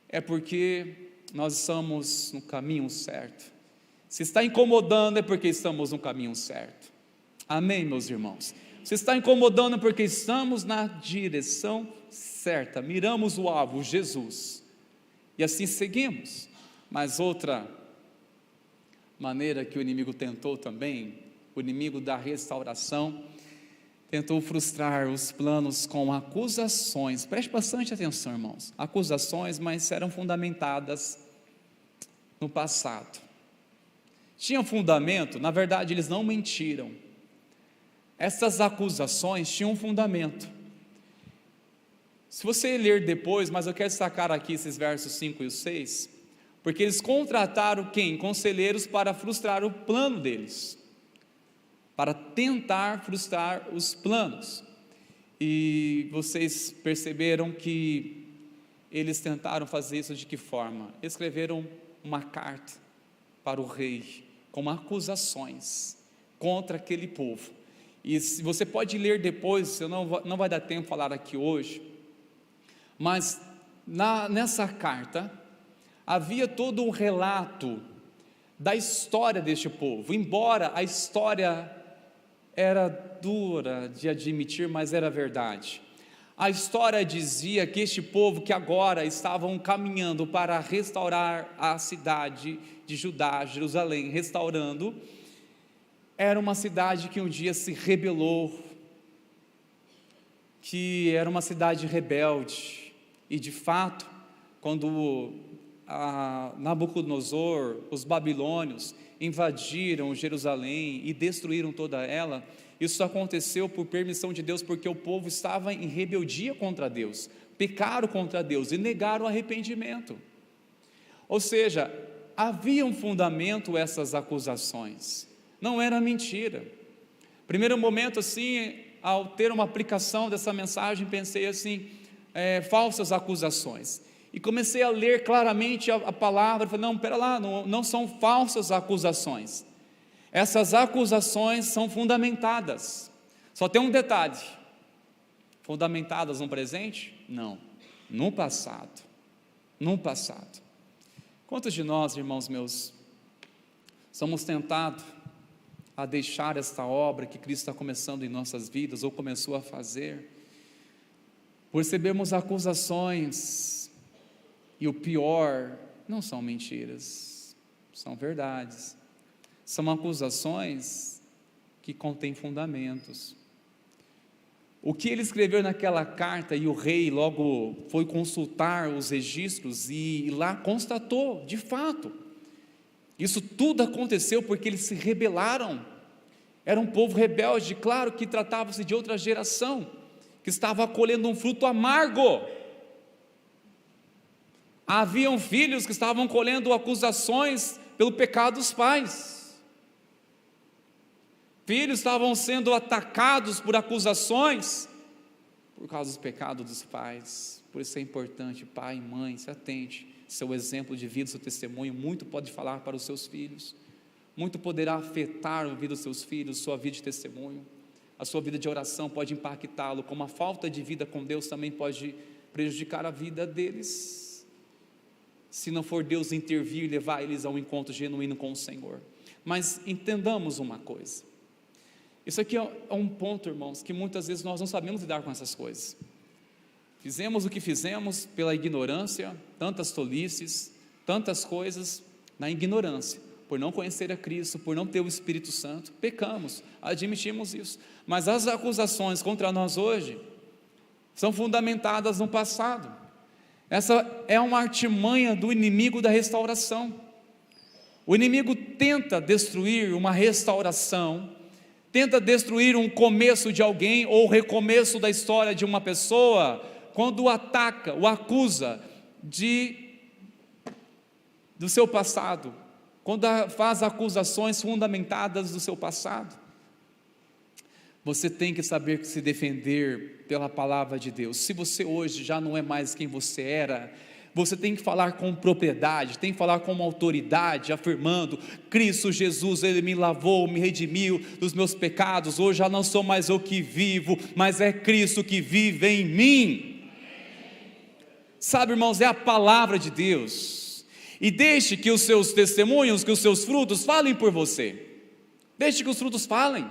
é porque nós estamos no caminho certo. Se está incomodando, é porque estamos no caminho certo. Amém, meus irmãos? Se está incomodando, é porque estamos na direção certa, miramos o alvo, Jesus, e assim seguimos. Mas outra maneira que o inimigo tentou também, o inimigo da restauração, tentou frustrar os planos com acusações. Preste bastante atenção, irmãos, acusações, mas eram fundamentadas no passado, tinham fundamento, na verdade eles não mentiram, essas acusações tinham um fundamento. Se você ler depois, mas eu quero destacar aqui esses versos 5 e 6, porque eles contrataram quem? Conselheiros para frustrar o plano deles, para tentar frustrar os planos, e vocês perceberam que eles tentaram fazer isso de que forma? Escreveram uma carta para o rei, com acusações contra aquele povo, e se você pode ler depois, eu não vai dar tempo de falar aqui hoje, mas nessa carta, havia todo um relato da história deste povo, embora a história era dura de admitir, mas era verdade. A história dizia que este povo que agora estavam caminhando para restaurar a cidade de Judá, Jerusalém, restaurando, era uma cidade que um dia se rebelou, que era uma cidade rebelde, e de fato, quando Nabucodonosor, os babilônios, invadiram Jerusalém e destruíram toda ela, isso aconteceu por permissão de Deus, porque o povo estava em rebeldia contra Deus, pecaram contra Deus e negaram o arrependimento. Ou seja, havia um fundamento essas acusações, não era mentira. Primeiro momento assim, ao ter uma aplicação dessa mensagem, pensei assim, falsas acusações, e comecei a ler claramente a palavra, falei, não, pera lá, não são falsas acusações, essas acusações são fundamentadas, só tem um detalhe, fundamentadas no presente? Não, no passado, quantos de nós, irmãos meus, somos tentados a deixar esta obra que Cristo está começando em nossas vidas, ou começou a fazer, por recebermos acusações, e o pior, não são mentiras, são verdades, são acusações que contêm fundamentos. O que ele escreveu naquela carta, e o rei logo foi consultar os registros, e lá constatou, de fato, isso tudo aconteceu porque eles se rebelaram, era um povo rebelde, claro que tratava-se de outra geração, que estava colhendo um fruto amargo. Haviam filhos que estavam colhendo acusações pelo pecado dos pais. Filhos estavam sendo atacados por acusações por causa dos pecados dos pais. Por isso é importante, pai e mãe, se atente. Seu exemplo de vida, seu testemunho, muito pode falar para os seus filhos. Muito poderá afetar a vida dos seus filhos, sua vida de testemunho. A sua vida de oração pode impactá-lo, como a falta de vida com Deus também pode prejudicar a vida deles, se não for Deus intervir e levar eles a um encontro genuíno com o Senhor. Mas entendamos uma coisa, isso aqui é um ponto, irmãos, que muitas vezes nós não sabemos lidar com essas coisas. Fizemos o que fizemos pela ignorância, tantas tolices, tantas coisas na ignorância, por não conhecer a Cristo, por não ter o Espírito Santo, pecamos, admitimos isso. Mas as acusações contra nós hoje são fundamentadas no passado. Essa é uma artimanha do inimigo da restauração. O inimigo tenta destruir uma restauração, tenta destruir um começo de alguém, ou recomeço da história de uma pessoa, quando o ataca, o acusa do seu passado, quando faz acusações fundamentadas do seu passado. Você tem que saber se defender pela palavra de Deus. Se você hoje já não é mais quem você era, você tem que falar com propriedade, tem que falar com uma autoridade, afirmando: Cristo Jesus, Ele me lavou, me redimiu dos meus pecados, hoje já não sou mais eu que vivo, mas é Cristo que vive em mim. Sabe, irmãos, é a palavra de Deus. E deixe que os seus testemunhos, que os seus frutos falem por você. Deixe que os frutos falem.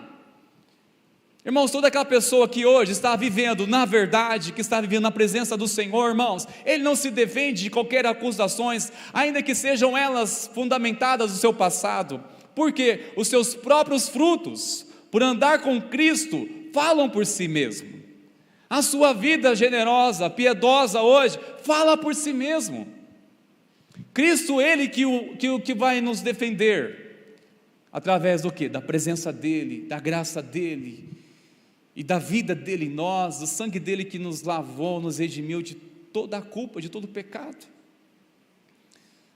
Irmãos, toda aquela pessoa que hoje está vivendo na verdade, que está vivendo na presença do Senhor, irmãos, ele não se defende de qualquer acusações, ainda que sejam elas fundamentadas no seu passado, porque os seus próprios frutos, por andar com Cristo, falam por si mesmo. A sua vida generosa, piedosa hoje, fala por si mesmo. Cristo, Ele que vai nos defender, através do quê? Da presença dEle, da graça dEle, e da vida dEle em nós, do sangue dEle que nos lavou, nos redimiu de toda a culpa, de todo o pecado.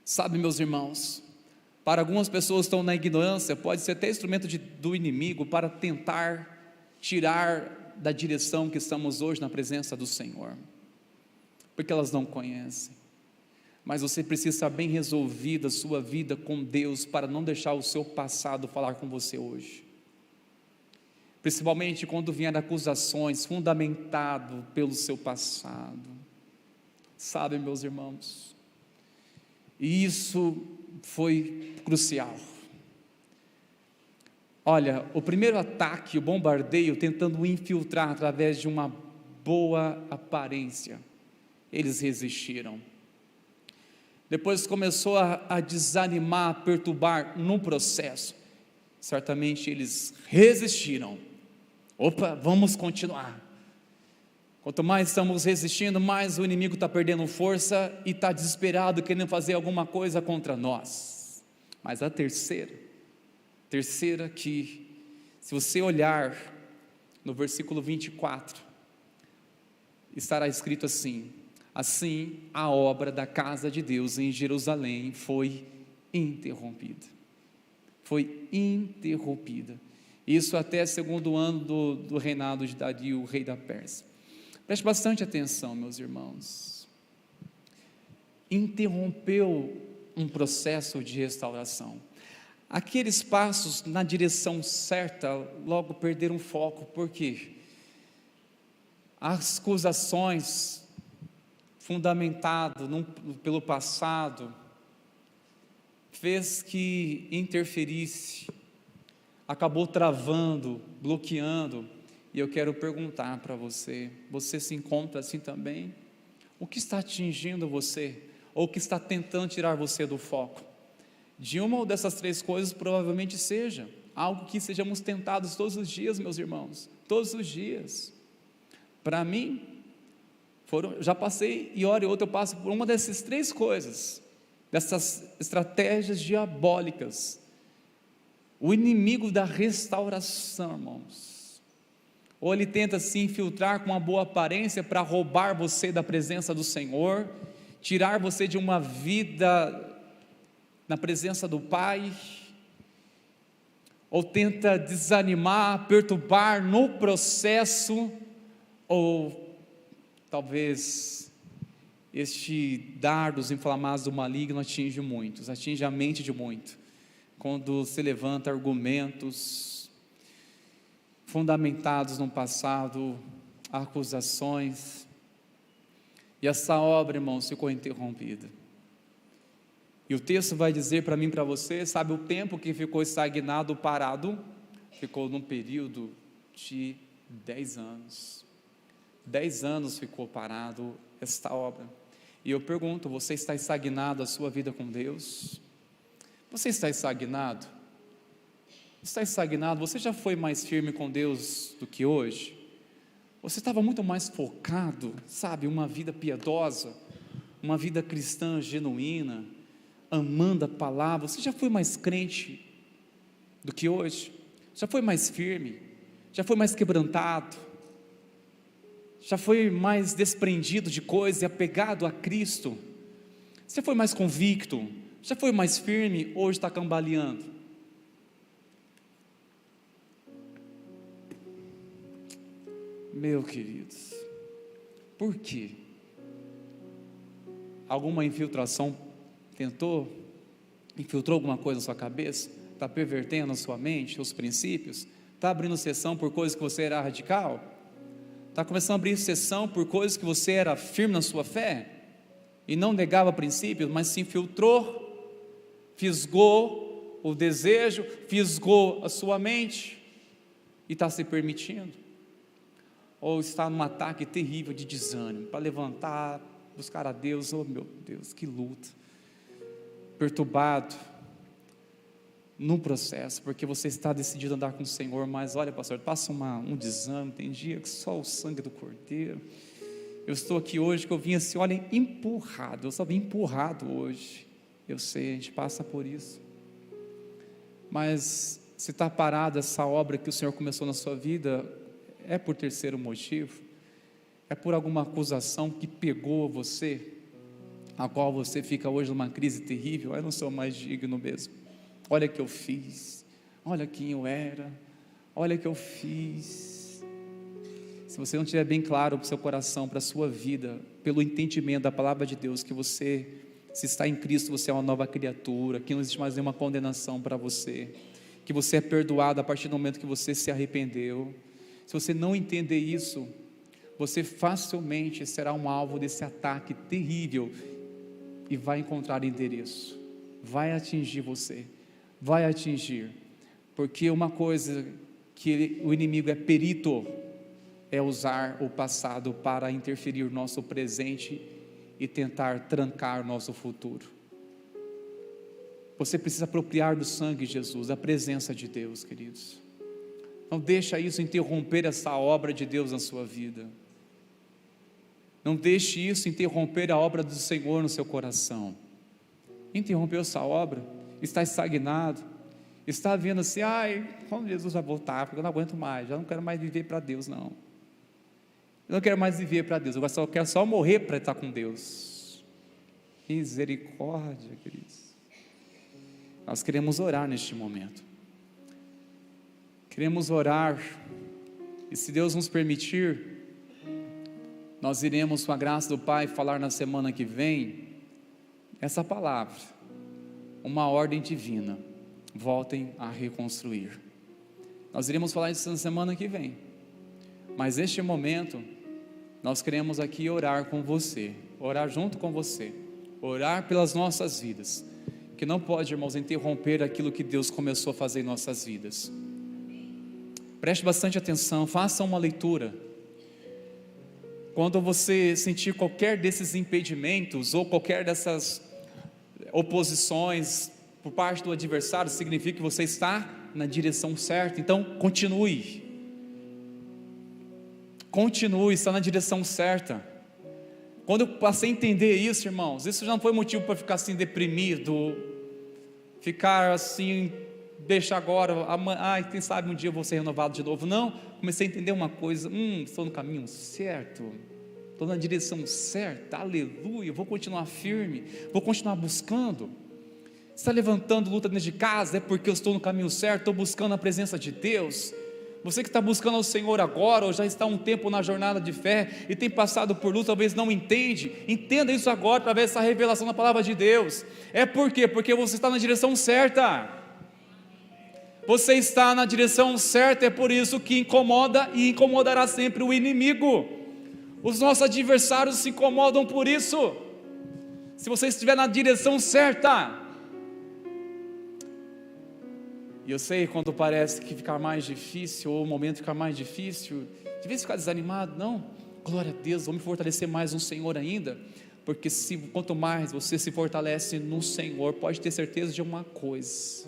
Sabe, meus irmãos, para algumas pessoas que estão na ignorância, pode ser até instrumento do inimigo para tentar tirar da direção que estamos hoje na presença do Senhor, porque elas não conhecem. Mas você precisa estar bem resolvida a sua vida com Deus, para não deixar o seu passado falar com você hoje, principalmente quando vier acusações fundamentado pelo seu passado. Sabe, meus irmãos, e isso foi crucial. Olha, o primeiro ataque, o bombardeio, tentando infiltrar através de uma boa aparência, eles resistiram. Depois começou a desanimar, a perturbar num processo, certamente eles resistiram. Opa, vamos continuar. Quanto mais estamos resistindo, mais o inimigo está perdendo força e está desesperado, querendo fazer alguma coisa contra nós. Mas a terceira que, se você olhar no versículo 24, estará escrito assim: assim a obra da casa de Deus em Jerusalém foi interrompida. Foi interrompida. Isso até segundo ano do reinado de Dario, o rei da Pérsia. Preste bastante atenção, meus irmãos. Interrompeu um processo de restauração. Aqueles passos na direção certa logo perderam foco. Por quê? As acusações fundamentado pelo passado, fez que interferisse, acabou travando, bloqueando, E eu quero perguntar para você: você se encontra assim também? O que está atingindo você? Ou o que está tentando tirar você do foco? De uma ou dessas três coisas provavelmente seja algo que sejamos tentados todos os dias, meus irmãos, todos os dias. Para mim, já passei, e hora e outra eu passo por uma dessas três coisas, dessas estratégias diabólicas. O inimigo da restauração, irmãos, ou ele tenta se infiltrar com uma boa aparência para roubar você da presença do Senhor, tirar você de uma vida na presença do Pai, ou tenta desanimar, perturbar no processo, ou talvez este dardos inflamados do maligno atinge muitos, atinge a mente de muitos, quando se levanta argumentos fundamentados no passado, acusações, e essa obra, irmãos, ficou interrompida. E o texto vai dizer para mim e para você, sabe o tempo que ficou estagnado, parado? Ficou num período de 10 anos. 10 anos ficou parado esta obra. E eu pergunto: você está estagnado a sua vida com Deus? Você está estagnado? Está estagnado? Você já foi mais firme com Deus do que hoje? Você estava muito mais focado, sabe, uma vida piedosa, uma vida cristã genuína, amando a palavra? Você já foi mais crente do que hoje? Já foi mais firme? Já foi mais quebrantado? Já foi mais desprendido de coisas e apegado a Cristo? Você foi mais convicto? Já foi mais firme? Hoje está cambaleando? Meu queridos, por quê? Alguma infiltração infiltrou alguma coisa na sua cabeça? Está pervertendo a sua mente, os princípios? Está abrindo sessão por coisas que você era radical? Está começando a abrir sessão por coisas que você era firme na sua fé e não negava princípios, mas se infiltrou, fisgou o desejo, fisgou a sua mente e está se permitindo? Ou está num ataque terrível de desânimo, para levantar, buscar a Deus? Oh meu Deus, que luta, perturbado no processo, porque você está decidido a andar com o Senhor, mas olha, pastor, passa um desânimo, tem dia que só o sangue do Cordeiro. Eu estou aqui hoje, que eu vim assim, olha, empurrado, eu só vim empurrado hoje, eu sei, a gente passa por isso, mas se está parada essa obra que o Senhor começou na sua vida, é por terceiro motivo, é por alguma acusação que pegou você, a qual você fica hoje numa crise terrível. Eu não sou mais digno mesmo, olha o que eu fiz, olha quem eu era, olha o que eu fiz. Se você não tiver bem claro para o seu coração, para a sua vida, pelo entendimento da palavra de Deus, que você, se está em Cristo, você é uma nova criatura, que não existe mais nenhuma condenação para você, que você é perdoado a partir do momento que você se arrependeu. Se você não entender isso, você facilmente será um alvo desse ataque terrível e vai encontrar endereço, vai atingir você, vai atingir, porque uma coisa que o inimigo é perito é usar o passado para interferir no nosso presente e tentar trancar o nosso futuro. Você precisa apropriar do sangue de Jesus, da presença de Deus, queridos. Não deixa isso interromper essa obra de Deus na sua vida. Não deixe isso interromper a obra do Senhor no seu coração. Interrompeu essa obra, está estagnado, está vendo assim, quando Jesus vai voltar, porque eu não aguento mais, já não quero mais viver para Deus, não. Eu não quero mais viver para Deus, eu quero só morrer para estar com Deus. Misericórdia, queridos. Nós queremos orar neste momento. Queremos orar, e se Deus nos permitir, nós iremos, com a graça do Pai, falar na semana que vem, essa palavra, uma ordem divina, voltem a reconstruir. Nós iremos falar isso na semana que vem, mas neste momento, nós queremos aqui orar com você, orar junto com você, orar pelas nossas vidas, que não pode, irmãos, interromper aquilo que Deus começou a fazer em nossas vidas. Preste bastante atenção, faça uma leitura. Quando você sentir qualquer desses impedimentos ou qualquer dessas oposições por parte do adversário, significa que você está na direção certa. Então continue, está na direção certa. Quando eu passei a entender isso, irmãos, isso já não foi motivo para ficar assim deprimido, ficar assim, deixa agora, quem sabe um dia eu vou ser renovado de novo. Não, comecei a entender uma coisa, estou no caminho certo, estou na direção certa, aleluia, vou continuar firme, vou continuar buscando. Está levantando luta dentro de casa, é porque eu estou no caminho certo, estou buscando a presença de Deus. Você que está buscando ao Senhor agora, ou já está há um tempo na jornada de fé, e tem passado por luta, talvez não entenda isso agora, através dessa revelação da palavra de Deus. É por quê? Porque você está na direção certa, você está na direção certa, é por isso que incomoda e incomodará sempre o inimigo. Os nossos adversários se incomodam por isso. Se você estiver na direção certa, e eu sei quando parece que ficar mais difícil, ou o momento ficar mais difícil, de vez ficar desanimado, não, glória a Deus, vamos fortalecer mais no Senhor ainda, porque quanto mais você se fortalece no Senhor, pode ter certeza de uma coisa,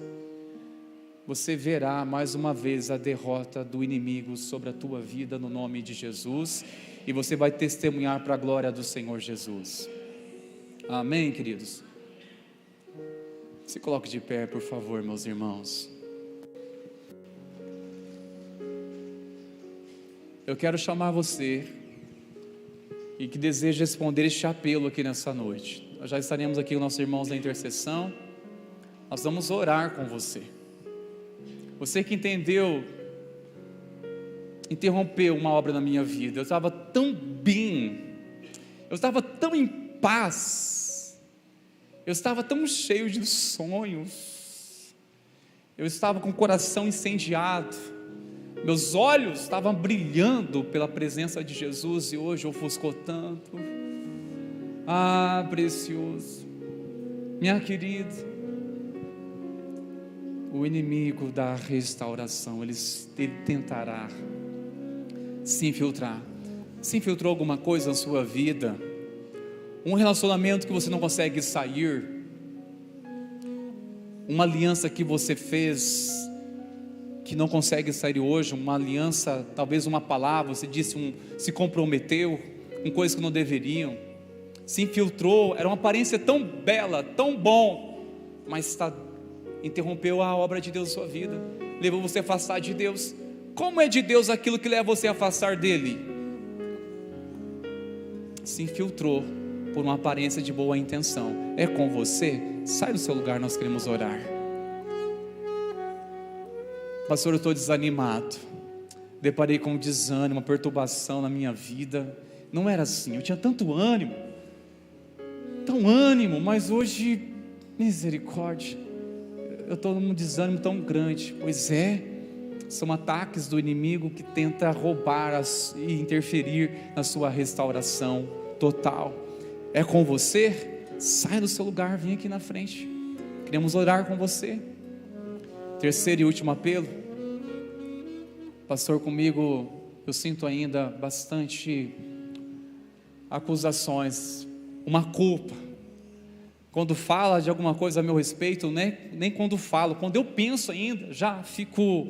você verá mais uma vez a derrota do inimigo sobre a tua vida, no nome de Jesus, e você vai testemunhar para a glória do Senhor Jesus. Amém, queridos? Se coloque de pé, por favor, meus irmãos. Eu quero chamar você, e que deseja responder este apelo aqui nessa noite. Nós já estaremos aqui com nossos irmãos da intercessão, nós vamos orar com você. Você que interrompeu uma obra na minha vida, eu estava tão bem, eu estava tão em paz, eu estava tão cheio de sonhos, eu estava com o coração incendiado, meus olhos estavam brilhando pela presença de Jesus, e hoje ofuscou tanto. Precioso, minha querida, o inimigo da restauração, ele tentará se infiltrar. Se infiltrou alguma coisa na sua vida, um relacionamento que você não consegue sair, uma aliança que você fez que não consegue sair hoje, uma aliança, talvez uma palavra, você disse, se comprometeu com coisas que não deveriam, se infiltrou, era uma aparência tão bela, tão bom, mas interrompeu a obra de Deus na sua vida, levou você a afastar de Deus. Como é de Deus aquilo que leva você a afastar dele? Se infiltrou por uma aparência de boa intenção. É com você? Sai do seu lugar, nós queremos orar. Pastor, eu estou desanimado, deparei com um desânimo, uma perturbação na minha vida. Não era assim, eu tinha tanto ânimo, mas hoje, misericórdia, eu estou num desânimo tão grande. Pois é, são ataques do inimigo que tenta roubar e interferir na sua restauração total. É com você? Sai do seu lugar, vem aqui na frente, queremos orar com você. Terceiro e último apelo. Pastor, comigo eu sinto ainda bastante acusações, uma culpa. Quando fala de alguma coisa a meu respeito, nem quando falo, quando eu penso ainda, já fico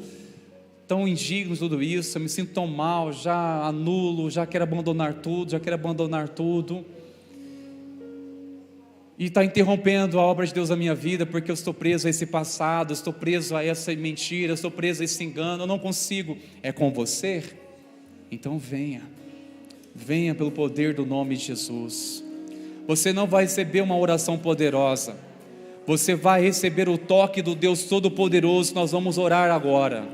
tão indigno de tudo isso, eu me sinto tão mal, já anulo, já quero abandonar tudo. E está interrompendo a obra de Deus na minha vida, porque eu estou preso a esse passado, estou preso a essa mentira, estou preso a esse engano, eu não consigo. É com você? Então venha pelo poder do nome de Jesus. Você não vai receber uma oração poderosa, você vai receber o toque do Deus Todo-Poderoso. Nós vamos orar agora,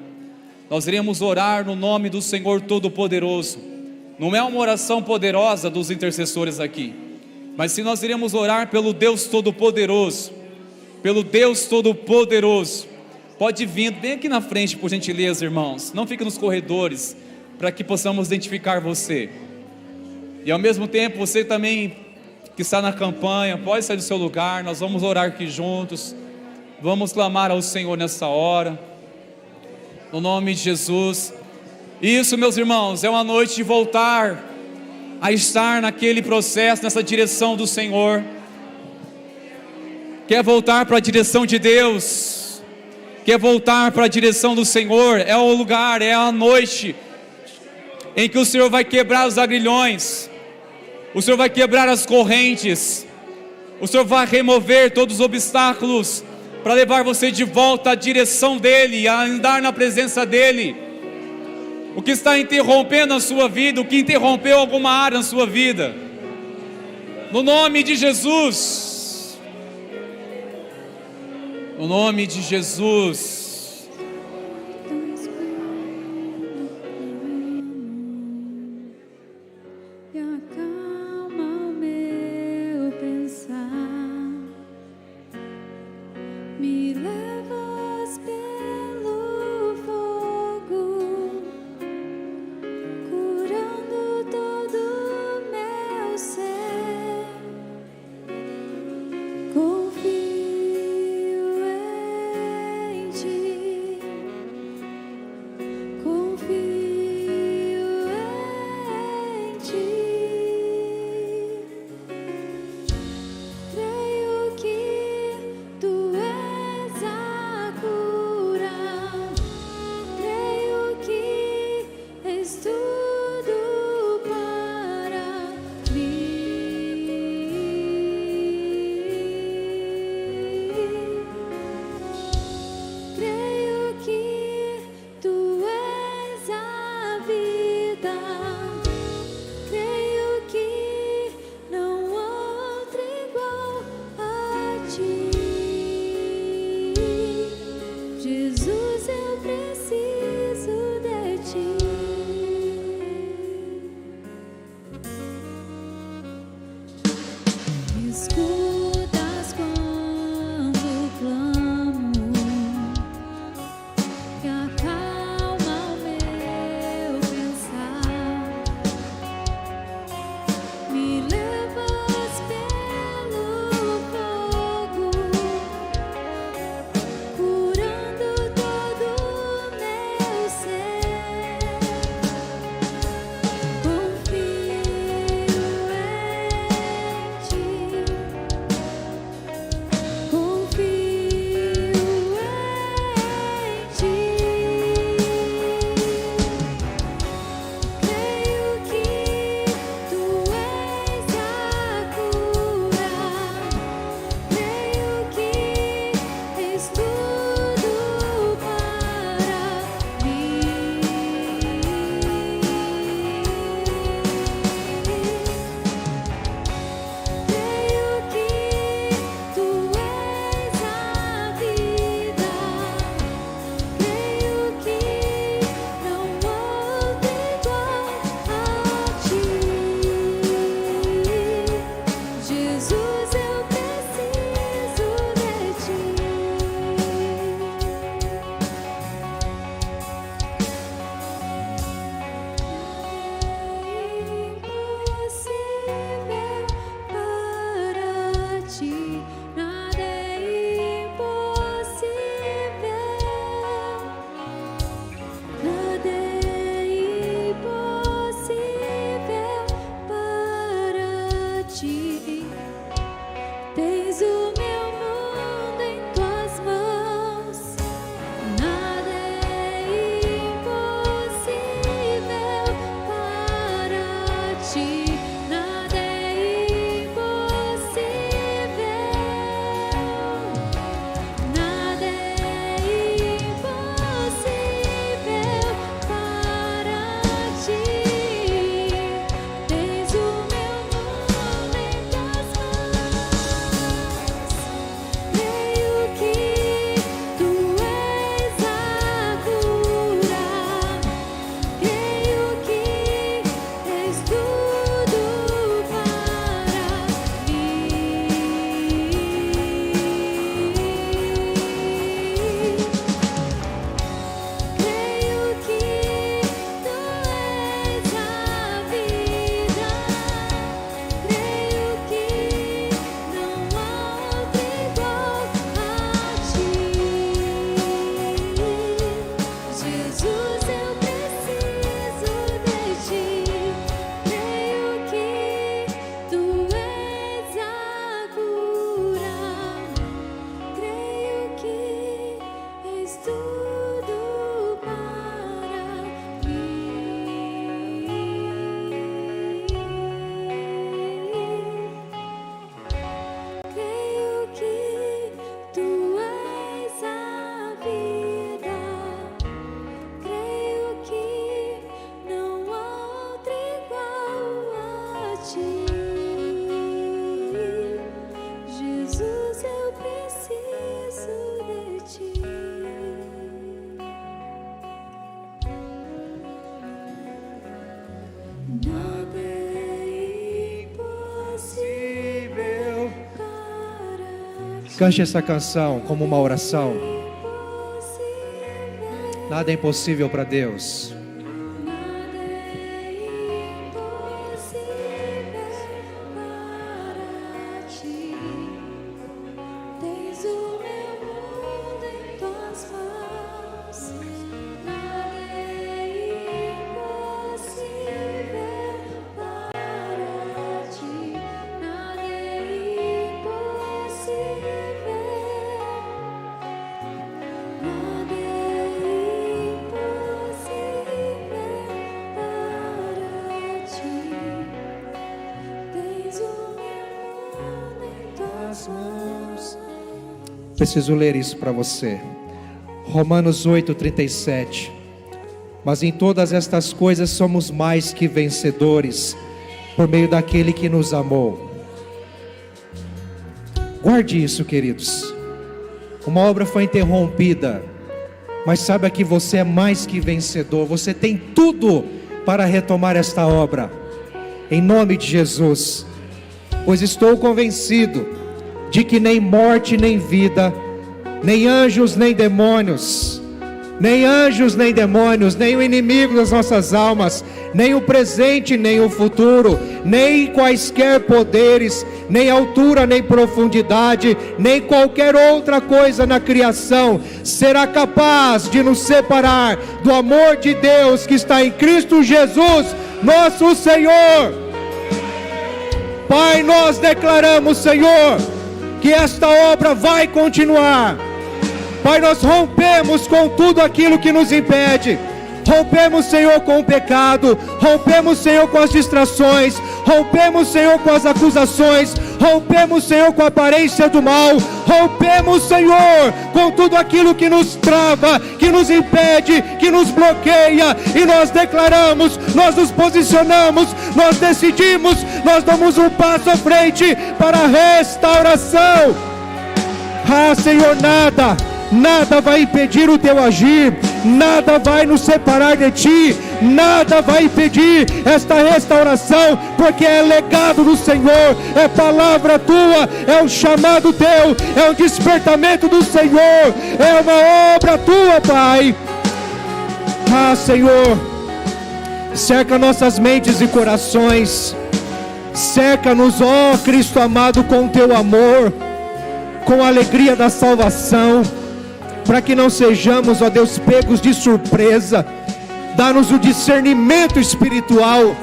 nós iremos orar no nome do Senhor Todo-Poderoso. Não é uma oração poderosa dos intercessores aqui, mas se nós iremos orar pelo Deus Todo-Poderoso, pode vir, vem aqui na frente por gentileza, irmãos, não fique nos corredores, para que possamos identificar você, e ao mesmo tempo, você também que está na campanha, pode sair do seu lugar, nós vamos orar aqui juntos, vamos clamar ao Senhor nessa hora, no nome de Jesus. Isso, meus irmãos, é uma noite de voltar a estar naquele processo, nessa direção do Senhor. Quer voltar para a direção de Deus? Quer voltar para a direção do Senhor? É o lugar, é a noite em que o Senhor vai quebrar os agrilhões, o Senhor vai quebrar as correntes, o Senhor vai remover todos os obstáculos para levar você de volta à direção dEle, a andar na presença dEle. O que está interrompendo a sua vida, o que interrompeu alguma área na sua vida, no nome de Jesus, no nome de Jesus. Confio em Ti. Cante essa canção como uma oração. Nada é impossível para Deus. Preciso ler isso para você. Romanos 8:37. Mas em todas estas coisas somos mais que vencedores, por meio daquele que nos amou. Guarde isso, queridos. Uma obra foi interrompida, mas saiba que você é mais que vencedor. Você tem tudo para retomar esta obra, em nome de Jesus. Pois estou convencido de que nem morte nem vida, nem anjos nem demônios, nem o inimigo das nossas almas, nem o presente nem o futuro, nem quaisquer poderes, nem altura nem profundidade, nem qualquer outra coisa na criação será capaz de nos separar do amor de Deus que está em Cristo Jesus, nosso Senhor. Pai, nós declaramos, Senhor, que esta obra vai continuar. Pai, nós rompemos com tudo aquilo que nos impede. Rompemos, Senhor, com o pecado. Rompemos, Senhor, com as distrações. Rompemos, Senhor, com as acusações. Rompemos, Senhor, com a aparência do mal. Rompemos, Senhor, com tudo aquilo que nos trava, que nos impede, que nos bloqueia. E nós declaramos, nós nos posicionamos, nós decidimos, nós damos um passo à frente para a restauração. Ah, Senhor, nada vai impedir o teu agir, nada vai nos separar de ti, nada vai impedir esta restauração, porque é legado do Senhor, é palavra tua, é um chamado teu, é um despertamento do Senhor, é uma obra tua, Pai. Ah, Senhor, cerca nossas mentes e corações, cerca-nos, ó Cristo amado, com o teu amor, com a alegria da salvação, para que não sejamos, ó Deus, pegos de surpresa. Dá-nos o discernimento espiritual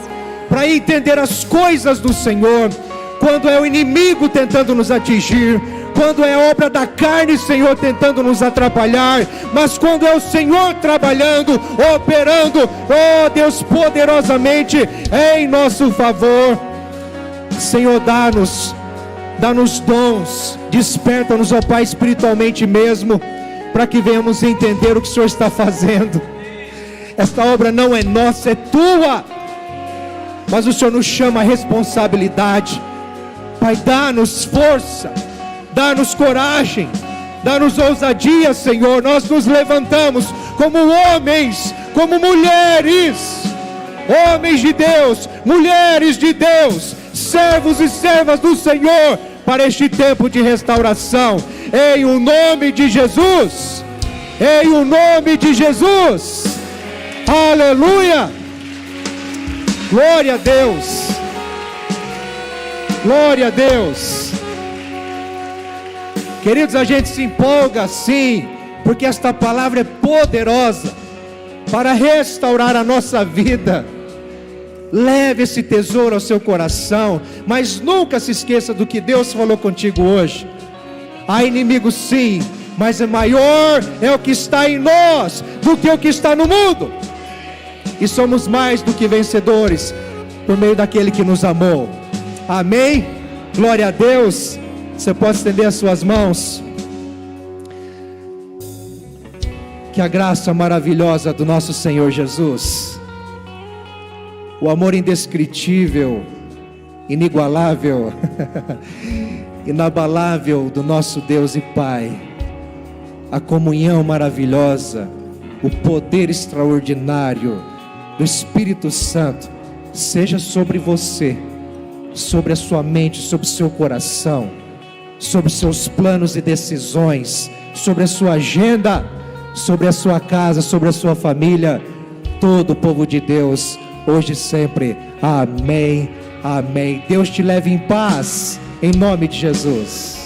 para entender as coisas do Senhor, quando é o inimigo tentando nos atingir, quando é obra da carne, Senhor, tentando nos atrapalhar, mas quando é o Senhor trabalhando, operando, ó Deus, poderosamente em nosso favor. Senhor, dá-nos dons, desperta-nos, ó Pai, espiritualmente mesmo, para que venhamos entender o que o Senhor está fazendo. Esta obra não é nossa, é tua, mas o Senhor nos chama a responsabilidade. Pai, dá-nos força, dá-nos coragem, dá-nos ousadia, Senhor. Nós nos levantamos como homens, como mulheres, homens de Deus, mulheres de Deus, servos e servas do Senhor, para este tempo de restauração, em o nome de Jesus, em o nome de Jesus. Aleluia, glória a Deus, glória a Deus. Queridos, a gente se empolga sim, porque esta palavra é poderosa para restaurar a nossa vida. Leve esse tesouro ao seu coração, mas nunca se esqueça do que Deus falou contigo hoje. Há inimigo sim, mas maior é o que está em nós do que o que está no mundo. E somos mais do que vencedores por meio daquele que nos amou. Amém? Glória a Deus. Você pode estender as suas mãos. Que a graça maravilhosa do nosso Senhor Jesus, o amor indescritível, inigualável, inabalável do nosso Deus e Pai, a comunhão maravilhosa, o poder extraordinário do Espírito Santo, seja sobre você, sobre a sua mente, sobre o seu coração, sobre os seus planos e decisões, sobre a sua agenda, sobre a sua casa, sobre a sua família. Todo o povo de Deus, hoje e sempre. Amém, amém. Deus te leve em paz, em nome de Jesus.